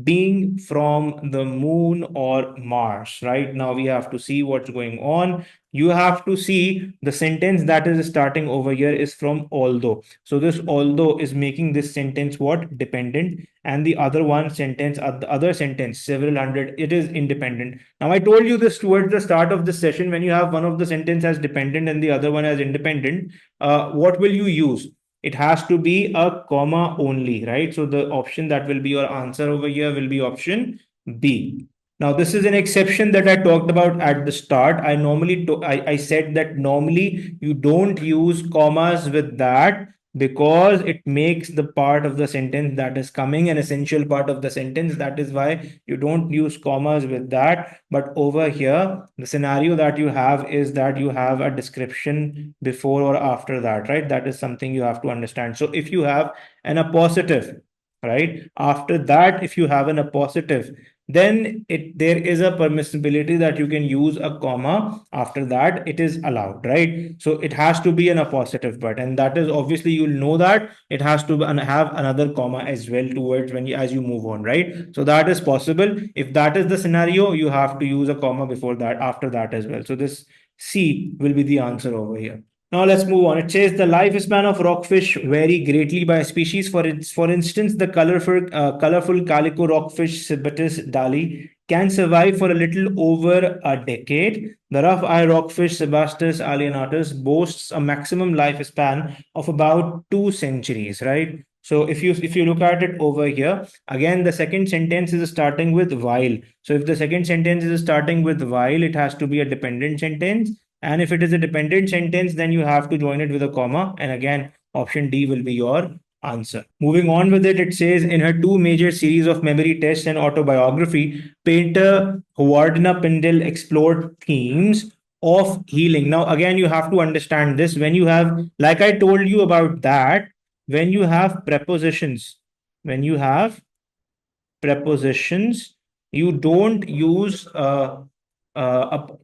being from the moon or Mars. Right now, we have to see what's going on. You have to see the sentence that is starting over here is from although. So this although is making this sentence what? Dependent. And the other the other sentence, several hundred, it is independent. Now, I told you this towards the start of this session. When you have one of the sentence as dependent and the other one as independent, what will you use? It has to be a comma only, right? So the option that will be your answer over here will be option B. Now, this is an exception that I talked about at the start. I said that normally you don't use commas with that, because it makes the part of the sentence that is coming an essential part of the sentence. That is why you don't use commas with that. But over here, the scenario that you have is that you have a description before or after that, right? That is something you have to understand. So if you have an appositive, right, after that, if you have an appositive, then there is a permissibility that you can use a comma after that. It is allowed, right? So it has to be an appositive, but, and that is obviously, you'll know that it has to have another comma as well towards as you move on, right? So that is possible. If that is the scenario, you have to use a comma before that, after that as well. So this C will be the answer over here. Now let's move on. It says the lifespan of rockfish vary greatly by species. For instance, the colorful calico rockfish Cibetus dali can survive for a little over a decade. The rough eye rockfish Sebastus alienatus boasts a maximum lifespan of about 2 centuries, right? So if you look at it over here, again, the second sentence is starting with while. So if the second sentence is starting with while, it has to be a dependent sentence. And if it is a dependent sentence, then you have to join it with a comma. And again, option D will be your answer. Moving on with it, it says in her 2 major series of memory tests and autobiography, painter Howardna Pindell explored themes of healing. Now, again, you have to understand this. When you have, like I told you about that, when you have prepositions, when you have prepositions, you don't use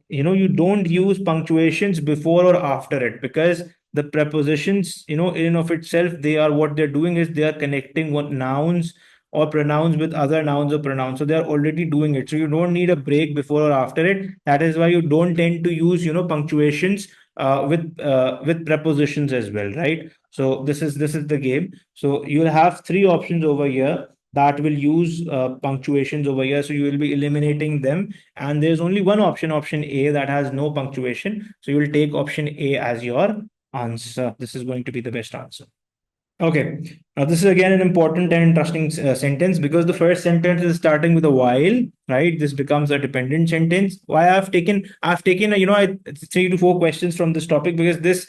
you don't use punctuations before or after it, because the prepositions, in of itself, they are, what they're doing is they are connecting what nouns or pronouns with other nouns or pronouns, so they're already doing it, so you don't need a break before or after it. That is why you don't tend to use punctuations with prepositions as well, right? So this is the game. So you'll have three options over here that will use punctuations over here. So you will be eliminating them. And there's only one option, option A, that has no punctuation. So you will take option A as your answer. This is going to be the best answer. Okay. Now this is again an important and interesting sentence, because the first sentence is starting with a while, right? This becomes a dependent sentence. Why I've taken 3 to 4 questions from this topic, because this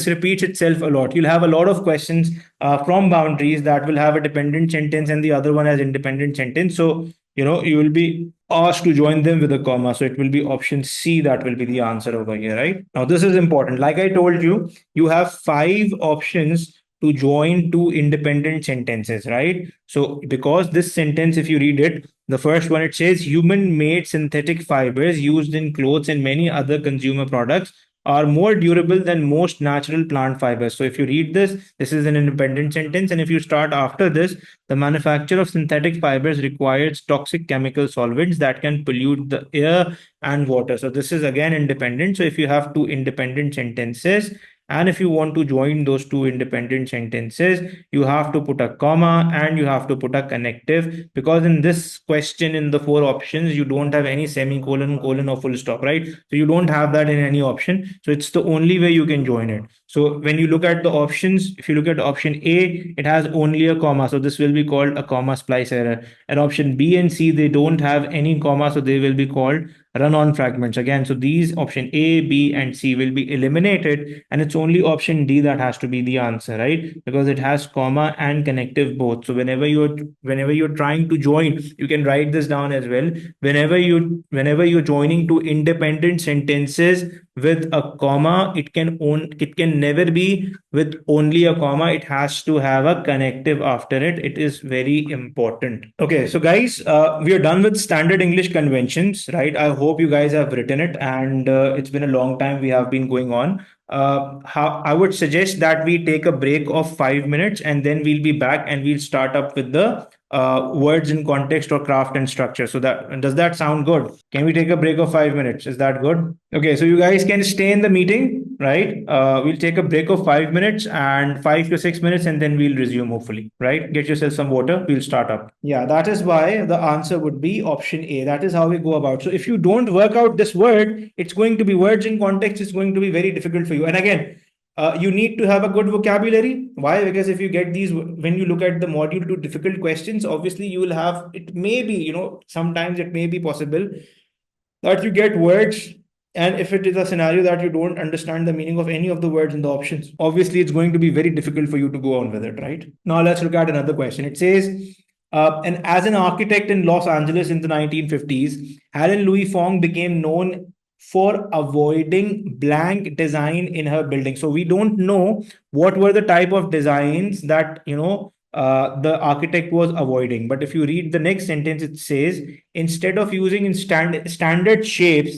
repeats itself a lot. You'll have a lot of questions from boundaries that will have a dependent sentence and the other one as independent sentence. So you will be asked to join them with a comma. So it will be option C that will be the answer over here, right? Now this is important. Like I told you, you have 5 options to join 2 independent sentences, right? So because this sentence, if you read it, the first one, it says human-made synthetic fibers used in clothes and many other consumer products are more durable than most natural plant fibers. So if you read this, this is an independent sentence. And if you start after this, the manufacture of synthetic fibers requires toxic chemical solvents that can pollute the air and water. So this is again independent. So if you have 2 independent sentences, and if you want to join those 2 independent sentences, you have to put a comma and you have to put a connective, because in this question, in the 4 options, you don't have any semicolon, colon, or full stop, right? So you don't have that in any option. So it's the only way you can join it. So when you look at the options, if you look at option A, it has only a comma. So this will be called a comma splice error. And option B and C, they don't have any comma. So they will be called run-on fragments again. So these option A, B, and C will be eliminated, and it's only option D that has to be the answer, right? Because it has comma and connective both. So whenever you're trying to join, you can write this down as well. Whenever you're joining 2 independent sentences with a comma, it can never be with only a comma. It has to have a connective after it. It is very important. Okay, so guys, we are done with standard English conventions, right? I hope you guys have written it, and it's been a long time we have been going on. How I would suggest that we take a break of 5 minutes, and then we'll be back and we'll start up with the words in context or craft and structure. So that, does that sound good? Can we take a break of 5 minutes? Is that good? Okay, so you guys can stay in the meeting, right? We'll take a break of 5 minutes and 5 to 6 minutes, and then we'll resume, hopefully, right? Get yourself some water. We'll start up. Yeah, that is why the answer would be option A. That is how we go about. So if you don't work out this word, it's going to be words in context. It's going to be very difficult for you. And again, you need to have a good vocabulary. Why? Because if you get these, when you look at the module 2 difficult questions, obviously you will have, it may be, sometimes it may be possible that you get words, and if it is a scenario that you don't understand the meaning of any of the words in the options, obviously it's going to be very difficult for you to go on with it, right? Now let's look at another question. It says, and as an architect in Los Angeles in the 1950s, Helen Louis Fong became known for avoiding blank design in her building. So we don't know what were the type of designs that the architect was avoiding. But if you read the next sentence, it says, instead of using standard shapes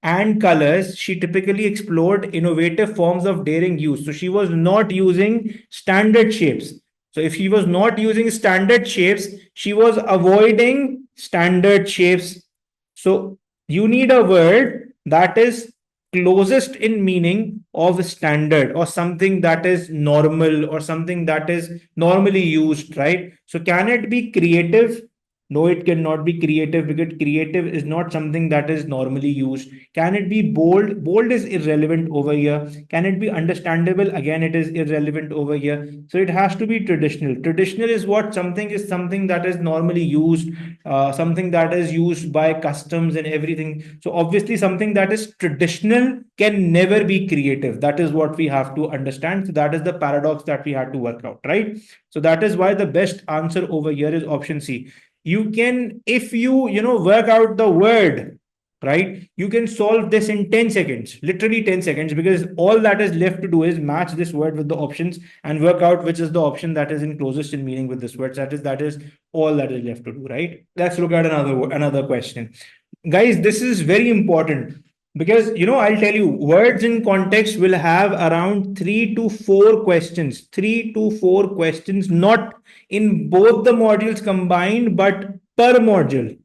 and colors, she typically explored innovative forms of daring use. So she was not using standard shapes. So if she was not using standard shapes, she was avoiding standard shapes. So you need a word that is closest in meaning of standard, or something that is normal, or something that is normally used, right? So can it be creative? No, it cannot be creative, because creative is not something that is normally used. Can it be bold? Bold is irrelevant over here. Can it be understandable? Again, it is irrelevant over here. So it has to be traditional. Traditional is what? Something is something that is normally used, something that is used by customs and everything. So obviously something that is traditional can never be creative. That is what we have to understand. So that is the paradox that we had to work out, right? So that is why the best answer over here is option C. You can, if you work out the word, right? You can solve this in 10 seconds, literally 10 seconds, because all that is left to do is match this word with the options and work out which is the option that is in closest in meaning with this word. That is all that is left to do, right? Let's look at another question. Guys, this is very important because, I'll tell you, words in context will have around 3 to 4 questions, 3 to 4 questions, not in both the modules combined, but per module.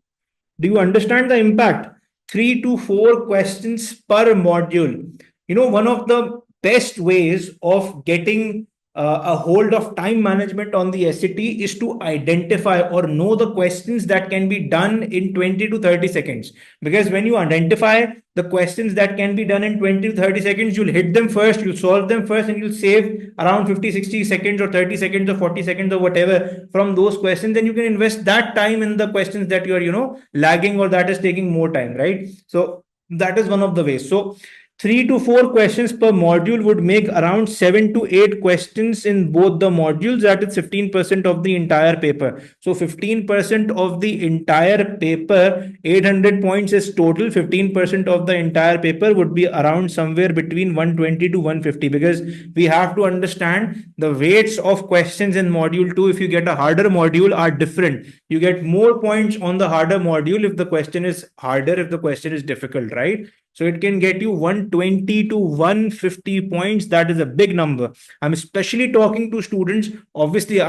Do you understand the impact? 3 to 4 questions per module. One of the best ways of getting a hold of time management on the SAT is to identify or know the questions that can be done in 20 to 30 seconds. Because when you identify the questions that can be done in 20 to 30 seconds, you'll hit them first, you'll solve them first, and you'll save around 50, 60 seconds or 30 seconds or 40 seconds or whatever from those questions. Then you can invest that time in the questions that you're, lagging or that is taking more time, right? So that is one of the ways. So 3 to 4 questions per module would make around 7 to 8 questions in both the modules. That is 15% of the entire paper. So 15% of the entire paper, 800 points is total. 15% of the entire paper would be around somewhere between 120 to 150, because we have to understand the weights of questions in module 2. If you get a harder module, are different. You get more points on the harder module if the question is harder, if the question is difficult, right? So it can get you 120 to 150 points. That is a big number. I'm especially talking to students. Obviously,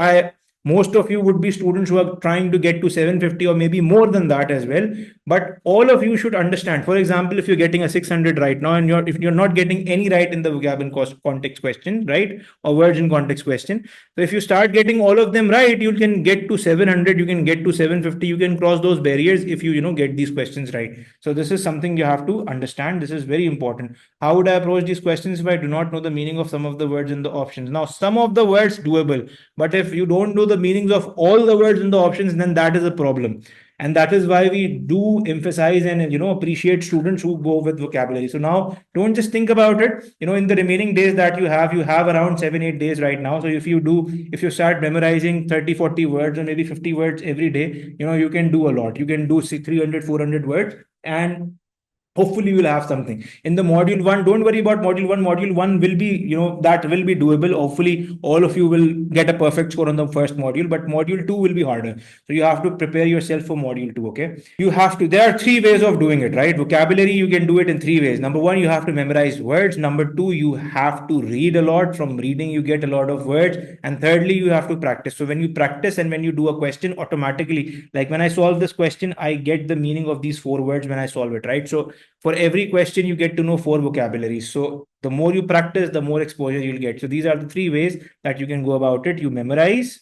most of you would be students who are trying to get to 750 or maybe more than that as well. But all of you should understand. For example, if you're getting a 600 right now, and if you're not getting any right in the vocabulary context question, right, or words in context question, so if you start getting all of them right, you can get to 700, you can get to 750, you can cross those barriers if you get these questions right. So this is something you have to understand. This is very important. How would I approach these questions if I do not know the meaning of some of the words in the options? Now, some of the words doable, but if you don't know the meanings of all the words in the options, then that is a problem. And that is why we do emphasize and appreciate students who go with vocabulary. So now don't just think about it. In the remaining days that you have around 7-8 days right now. So if you start memorizing 30-40 words or maybe 50 words every day, you can do a lot. You can do 300-400 words, and hopefully you will have something in the module 1. Don't worry about module 1 will be, that will be doable. Hopefully all of you will get a perfect score on the first module, but module 2 will be harder. So you have to prepare yourself for module 2. Okay, there are 3 ways of doing it, right? Vocabulary, you can do it in 3 ways. Number 1, you have to memorize words. Number 2, you have to read a lot. From reading you get a lot of words. And thirdly, you have to practice. So when you practice and when you do a question, automatically, like when I solve this question, I get the meaning of these 4 words when I solve it, right? So for every question, you get to know 4 vocabularies. So the more you practice, the more exposure you'll get. So these are the 3 ways that you can go about it. You memorize,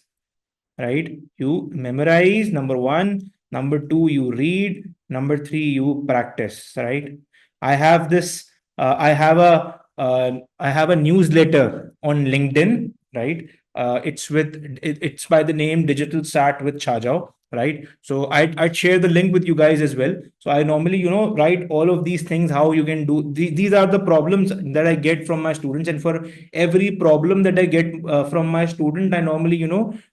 right? You memorize, number 1. Number 2, you read. Number 3, you practice, right? I have this, I have a newsletter on LinkedIn, right? It's by the name Digital Sat with Chaajao, right? So I'd share the link with you guys as well. So I normally, write all of these things, how you can do. These are the problems that I get from my students. And for every problem that I get from my student, I normally,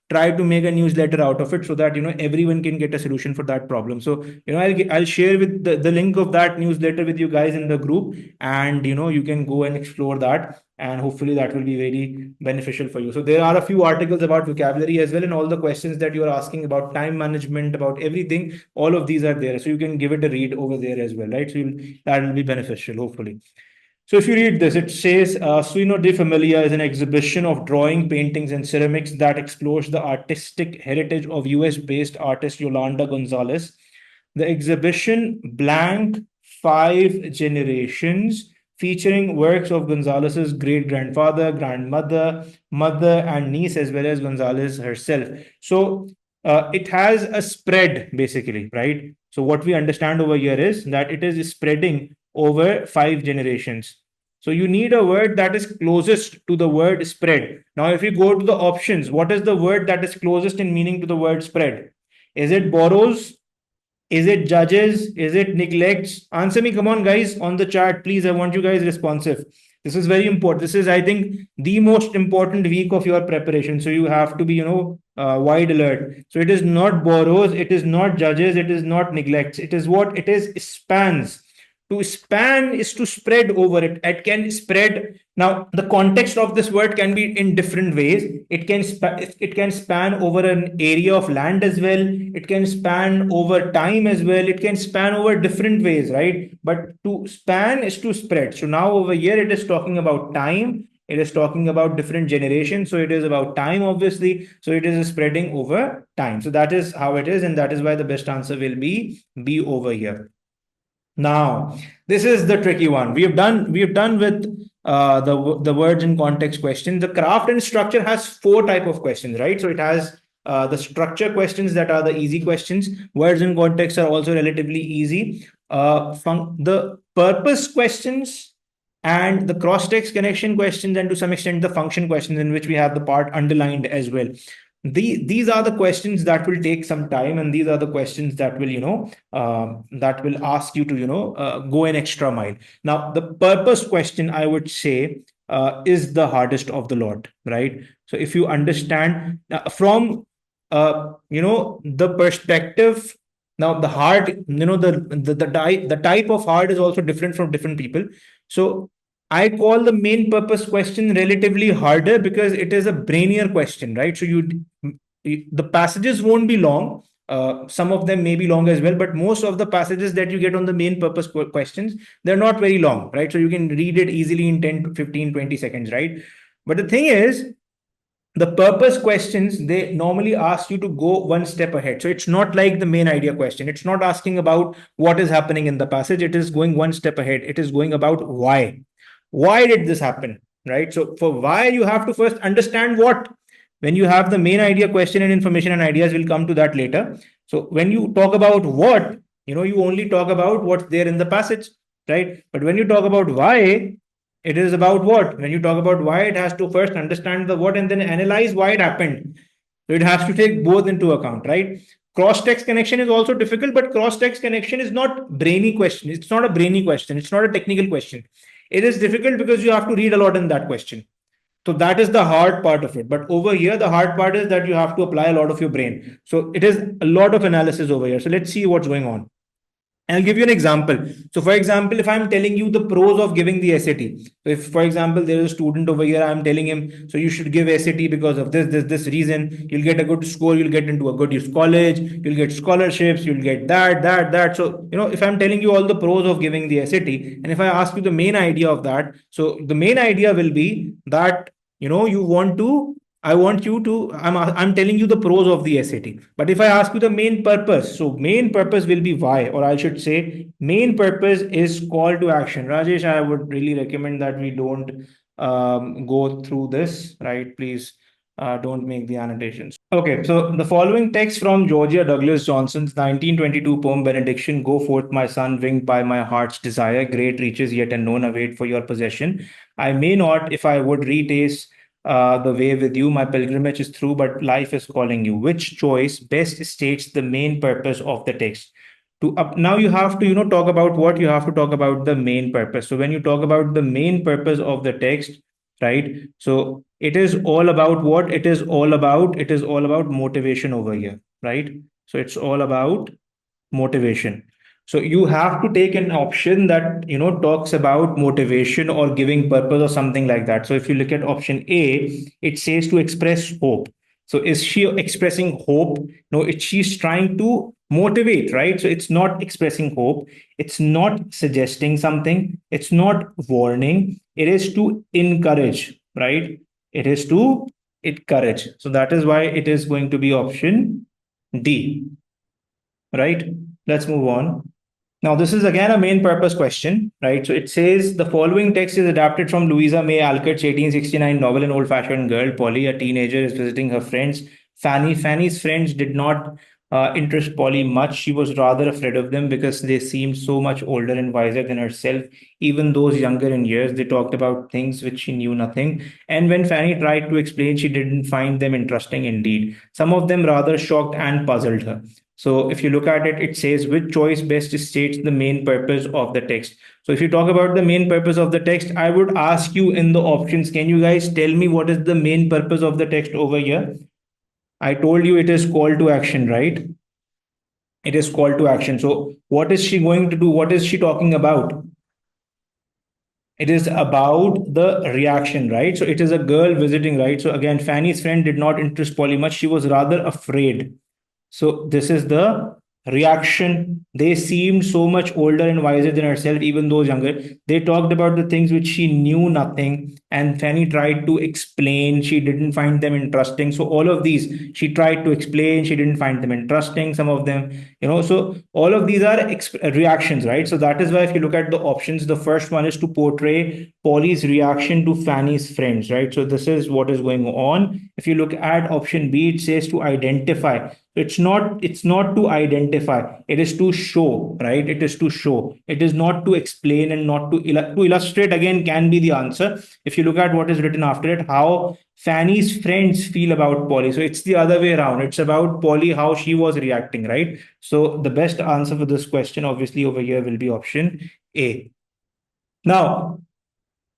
try to make a newsletter out of it so that, everyone can get a solution for that problem. So, I'll share with the link of that newsletter with you guys in the group, and, you can go and explore that. And hopefully that will be very beneficial for you. So there are a few articles about vocabulary as well, and all the questions that you are asking about time management, about everything, all of these are there. So you can give it a read over there as well, right? So that will be beneficial, hopefully. So if you read this, it says, 𝗖ności 𝗵𝐵𝐴 is an exhibition of drawing, paintings, and ceramics that explores the artistic heritage of US-based artist Yolanda Gonzalez. The exhibition, Blank 5 Generations, featuring works of Gonzalez's great-grandfather, grandmother, mother, and niece, as well as Gonzalez herself. So it has a spread, basically, right? So what we understand over here is that it is spreading over 5 generations. So you need a word that is closest to the word spread. Now, if you go to the options, what is the word that is closest in meaning to the word spread? Is it borrows? Is it judges? Is it neglects? Answer me, come on, guys, on the chat, please. I want you guys responsive. This is very important. This is, I think, the most important week of your preparation. So you have to be, wide alert. So it is not borrows, it is not judges, it is not neglects. It is what? It is spans. To span is to spread over it. It can spread. Now, the context of this word can be in different ways. It can span over an area of land as well. It can span over time as well. It can span over different ways, right? But to span is to spread. So now over here, it is talking about time. It is talking about different generations. So it is about time, obviously. So it is spreading over time. So that is how it is. And that is why the best answer will be B over here. Now, this is the tricky one. We have done with the words in context question. The craft and structure has four type of questions, right? So it has the structure questions that are the easy questions. Words in context are also relatively easy. The purpose questions and the cross-text connection questions, and to some extent the function questions, in which we have the part underlined as well. These are the questions that will take some time, and these are the questions that will that will ask you to go an extra mile. Now, the purpose question, I would say, is the hardest of the lot, right? So if you understand from the perspective, now the hard, the type of hard is also different from different people. So I call the main purpose question relatively harder because it is a brainier question, right? So the passages won't be long. Some of them may be long as well, but most of the passages that you get on the main purpose questions, they're not very long, right? So you can read it easily in 10 to 15, 20 seconds, right? But the thing is, the purpose questions, they normally ask you to go one step ahead. So it's not like the main idea question. It's not asking about what is happening in the passage. It is going one step ahead. It is going about why. Why did this happen, right? So for why, you have to first understand what. When you have the main idea question and information and ideas, will come to that later. So when you talk about what, you only talk about what's there in the passage, right? But when you talk about why, it is about what. When you talk about why, it has to first understand the what and then analyze why it happened. So it has to take both into account, right? Cross-text connection is also difficult, but cross-text connection is not brainy question. It's not a brainy question. It's not a technical question. It is difficult because you have to read a lot in that question. So that is the hard part of it. But over here, the hard part is that you have to apply a lot of your brain. So it is a lot of analysis over here. So let's see what's going on. And I'll give you an example. So for example, if I'm telling you the pros of giving the SAT. So if, for example, there is a student over here, I'm telling him, so you should give SAT because of this reason. You'll get a good score. You'll get into a good college. You'll get scholarships. You'll get that. So, if I'm telling you all the pros of giving the SAT, and if I ask you the main idea of that, so the main idea will be that, I'm telling you the pros of the SAT. But if I ask you the main purpose, so main purpose will be why, or I should say main purpose is call to action. Rajesh, I would really recommend that we don't go through this, right? Please don't make the annotations. Okay, so the following text from Georgia Douglas Johnson's 1922 poem Benediction, Go forth, my son, winged by my heart's desire, great reaches yet unknown await for your possession. I may not, if I would retaste the way with you, my pilgrimage is through, but life is calling you. Which choice best states the main purpose of the text? Now you have to talk about what. You have to talk about the main purpose. So when you talk about the main purpose of the text, right, so it is all about what. It is all about motivation over here, right? So it's all about motivation. So you have to take an option that talks about motivation or giving purpose or something like that. So if you look at option A, it says to express hope. So is she expressing hope? No, she's trying to motivate, right? So it's not expressing hope. It's not suggesting something. It's not warning. It is to encourage, right? It is to encourage. So that is why it is going to be option D, right? Let's move on. Now, this is again a main purpose question, right? So it says the following text is adapted from Louisa May Alcott's 1869 novel, An Old-Fashioned Girl. Polly, a teenager, is visiting her friends. Fanny. Fanny's friends did not interest Polly much. She was rather afraid of them because they seemed so much older and wiser than herself. Even those younger in years, they talked about things which she knew nothing. And when Fanny tried to explain, she didn't find them interesting indeed. Some of them rather shocked and puzzled her. So if you look at it, it says which choice best states the main purpose of the text. So if you talk about the main purpose of the text, I would ask you in the options, can you guys tell me what is the main purpose of the text over here? I told you it is call to action, right? It is call to action. So what is she going to do? What is she talking about? It is about the reaction, right? So it is a girl visiting, right? So again, Fanny's friend did not interest Polly much. She was rather afraid. So this is the reaction. They seemed so much older and wiser than herself, even though younger. They talked about the things which she knew nothing, and Fanny tried to explain. She didn't find them interesting. So all of these, she tried to explain. She didn't find them interesting. Some of them, So all of these are reactions, right? So that is why if you look at the options, the first one is to portray Polly's reaction to Fanny's friends, right? So this is what is going on. If you look at option B, it says to identify. It's not to identify, it is to show, right? It is to show, it is not to explain and not to illustrate. Again, can be the answer. If you look at what is written after it, how Fanny's friends feel about Polly, so it's the other way around. It's about Polly, how she was reacting, right? So the best answer for this question obviously over here will be option A. Now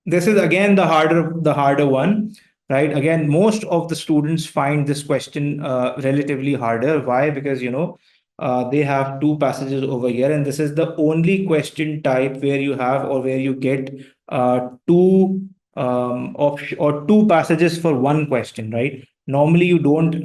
this is again the harder one, right? Again, most of the students find this question relatively harder. Why? Because they have two passages over here, and this is the only question type where you have, or where you get two or two passages for one question, right? Normally you don't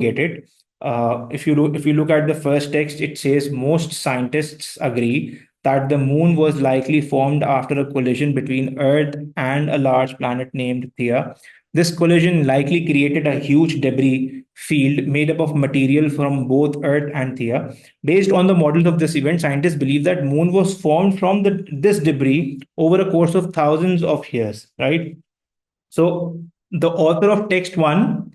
get it. If you look at the first text, it says most scientists agree that the moon was likely formed after a collision between Earth and a large planet named Theia. This collision likely created a huge debris field made up of material from both Earth and Theia. Based on the models of this event, scientists believe that moon was formed from this debris over a course of thousands of years, right? So the author of text one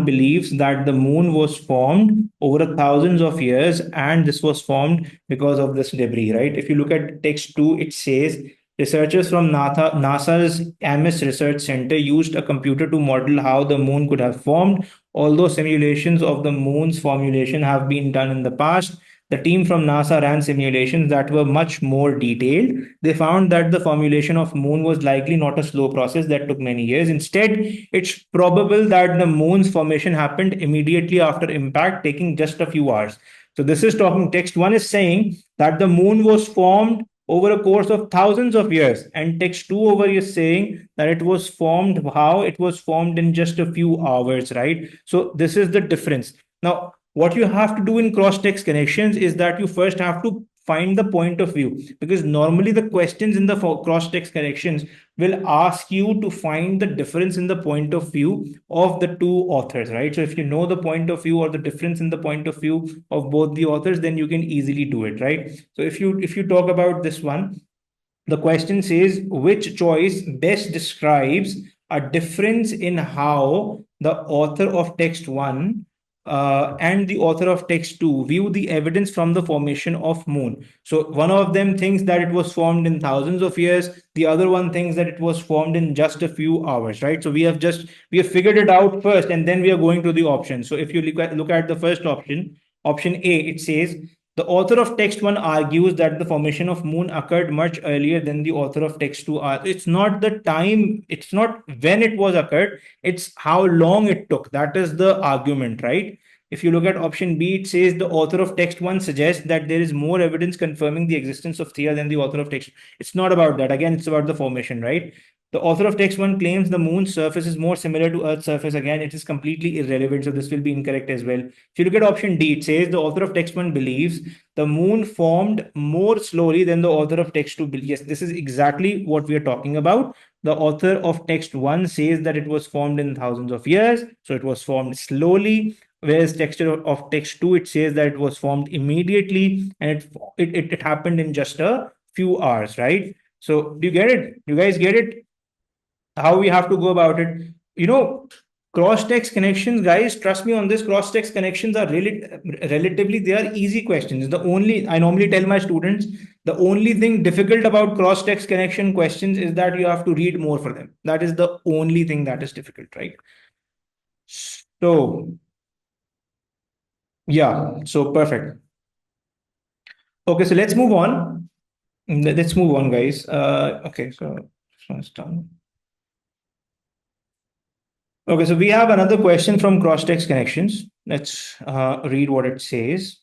believes that the moon was formed over thousands of years, and this was formed because of this debris, right? If you look at text two, it says researchers from NASA's Ames Research Center used a computer to model how the moon could have formed. Although simulations of the moon's formulation have been done in the past, the team from NASA ran simulations that were much more detailed. They found that the formulation of moon was likely not a slow process that took many years. Instead, it's probable that the moon's formation happened immediately after impact, taking just a few hours. So this is talking, text one is saying that the moon was formed over a course of thousands of years, and text two over is saying that it was formed, how it was formed in just a few hours, right? So this is the difference. Now what you have to do in cross text connections is that you first have to find the point of view, because normally the questions in the cross text connections will ask you to find the difference in the point of view of the two authors, right? So if you know the point of view or the difference in the point of view of both the authors, then you can easily do it, right? So if you talk about this one, the question says which choice best describes a difference in how the author of text one and the author of text two view the evidence from the formation of moon. So one of them thinks that it was formed in thousands of years. The other one thinks that it was formed in just a few hours, right? So we have figured it out first, and then we are going to the option. So if you look at the first option, option A, it says the author of text one argues that the formation of moon occurred much earlier than the author of text two. It's not the time, it's not when it was occurred, it's how long it took. That is the argument, right? If you look at option B, it says the author of text one suggests that there is more evidence confirming the existence of Theia than the author of text. It's not about that. Again, it's about the formation, right? The author of text one claims the moon's surface is more similar to Earth's surface. Again, it is completely irrelevant, so this will be incorrect as well. If you look at option D, it says the author of text one believes the moon formed more slowly than the author of text two. Yes, this is exactly what we are talking about. The author of text one says that it was formed in thousands of years, so it was formed slowly. Whereas texture of text two, it says that it was formed immediately, and it happened in just a few hours, right? So do you get it? Do you guys get it? How we have to go about it? You know, cross text connections, guys, trust me on this, cross text connections are really relatively, they are easy questions. The only, I normally tell my students, the only thing difficult about cross text connection questions is that you have to read more for them. That is the only thing that is difficult, right? So Yeah, so perfect. Okay, so let's move on. Let's move on, guys. Okay, so this one's done. Okay, so we have another question from Cross-Text Connections. Let's read what it says.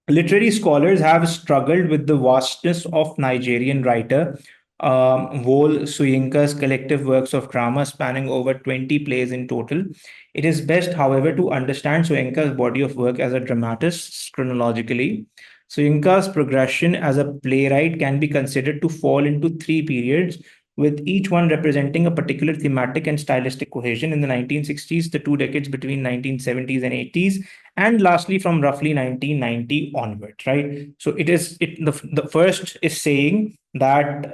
Literary scholars have struggled with the vastness of Nigerian writer Wole Soyinka's collective works of drama spanning over 20 plays in total. It is best, however, to understand Soyinka's body of work as a dramatist chronologically. Soyinka's progression as a playwright can be considered to fall into three periods, with each one representing a particular thematic and stylistic cohesion. In the 1960s, the two decades between 1970s and 80s, and lastly from roughly 1990 onwards, right? So the first is saying that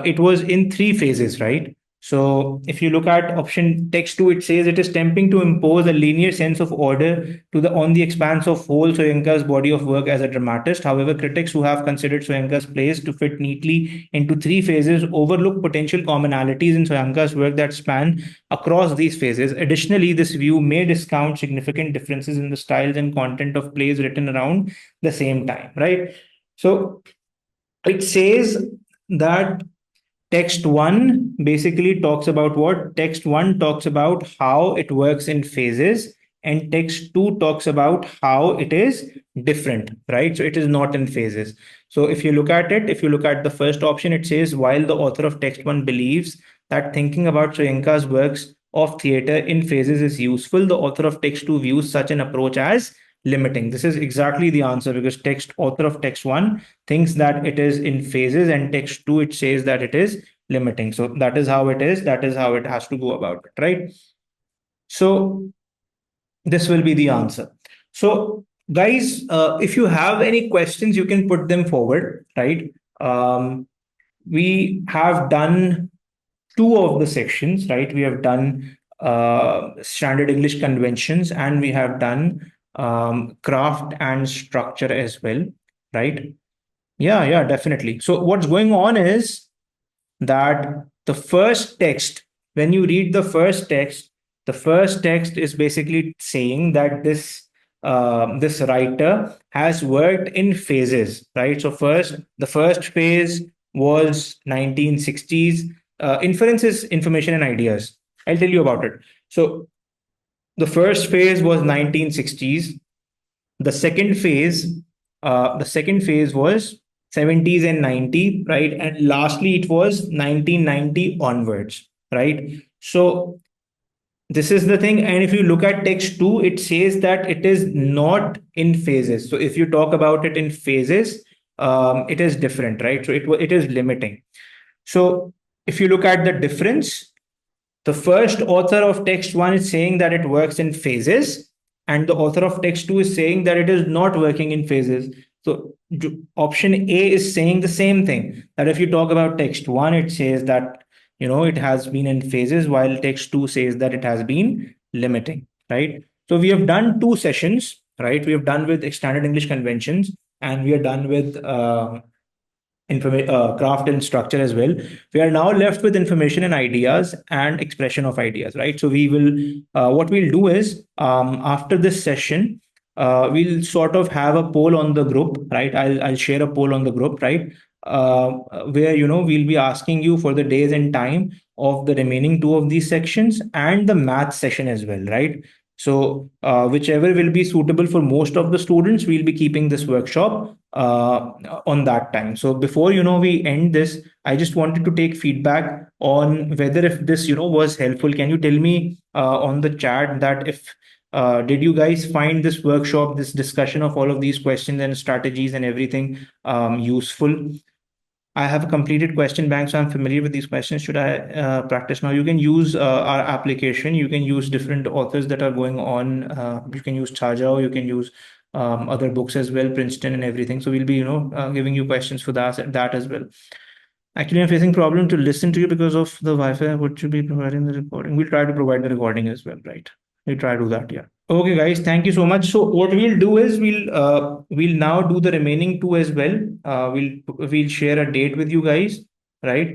it was in three phases, right? So if you look at option text 2, it says it is tempting to impose a linear sense of order to the on the expanse of whole Soyinka's body of work as a dramatist. However, critics who have considered Soyinka's plays to fit neatly into three phases overlook potential commonalities in Soyinka's work that span across these phases. Additionally, this view may discount significant differences in the styles and content of plays written around the same time, right? So it says that text 1 basically talks about what? Text 1 talks about how it works in phases, and text 2 talks about how it is different, right? So it is not in phases. So if you look at it, if you look at the first option, it says while the author of text 1 believes that thinking about Soyinka's works of theater in phases is useful, the author of text 2 views such an approach as limiting. This is exactly the answer, because text author of text 1 thinks that it is in phases, and text 2 it says that it is limiting. So that is how it is, that is how it has to go about it, right? So this will be the answer. So guys, if you have any questions, you can put them forward, right? We have done two of the sections, right? We have done standard English conventions, and we have done craft and structure as well, right? Yeah, definitely. So what's going on is that the first text, when you read the first text is basically saying that this writer has worked in phases, right? So the first phase was 1960s. Inference is information and ideas. I'll tell you about it. So the first phase was 1960s. The second phase was 70s and 90, right? And lastly, it was 1990 onwards, right? So this is the thing. And if you look at text 2, it says that it is not in phases. So if you talk about it in phases, it is different, right? So it is limiting. So if you look at the difference, the first author of text 1 is saying that it works in phases, and the author of text 2 is saying that it is not working in phases. So option A is saying the same thing, that if you talk about text 1, it says that it has been in phases, while text 2 says that it has been limiting, right? So we have done two sessions, right? We have done with standard English conventions, and we are done with craft and structure as well. We are now left with information and ideas and expression of ideas, right? So we will, what we'll do is, after this session, we'll sort of have a poll on the group, right? I'll share a poll on the group, right? Where we'll be asking you for the days and time of the remaining two of these sections and the math session as well, right? So whichever will be suitable for most of the students, we'll be keeping this workshop on that time. So before we end this, I just wanted to take feedback on whether if this was helpful. Can you tell me on the chat that if did you guys find this workshop, this discussion of all of these questions and strategies and everything useful? I have a completed question bank, so I'm familiar with these questions. Should I practice now? You can use our application. You can use different authors that are going on. You can use Chaajao. You can use other books as well, Princeton and everything. So we'll be, giving you questions for that as well. Actually, I'm facing problem to listen to you because of the Wi-Fi. Would you be providing the recording? We'll try to provide the recording as well, right? We'll try to do that, yeah. Okay, guys, thank you so much. So what we'll do is we'll now do the remaining two as well. We'll share a date with you guys, right?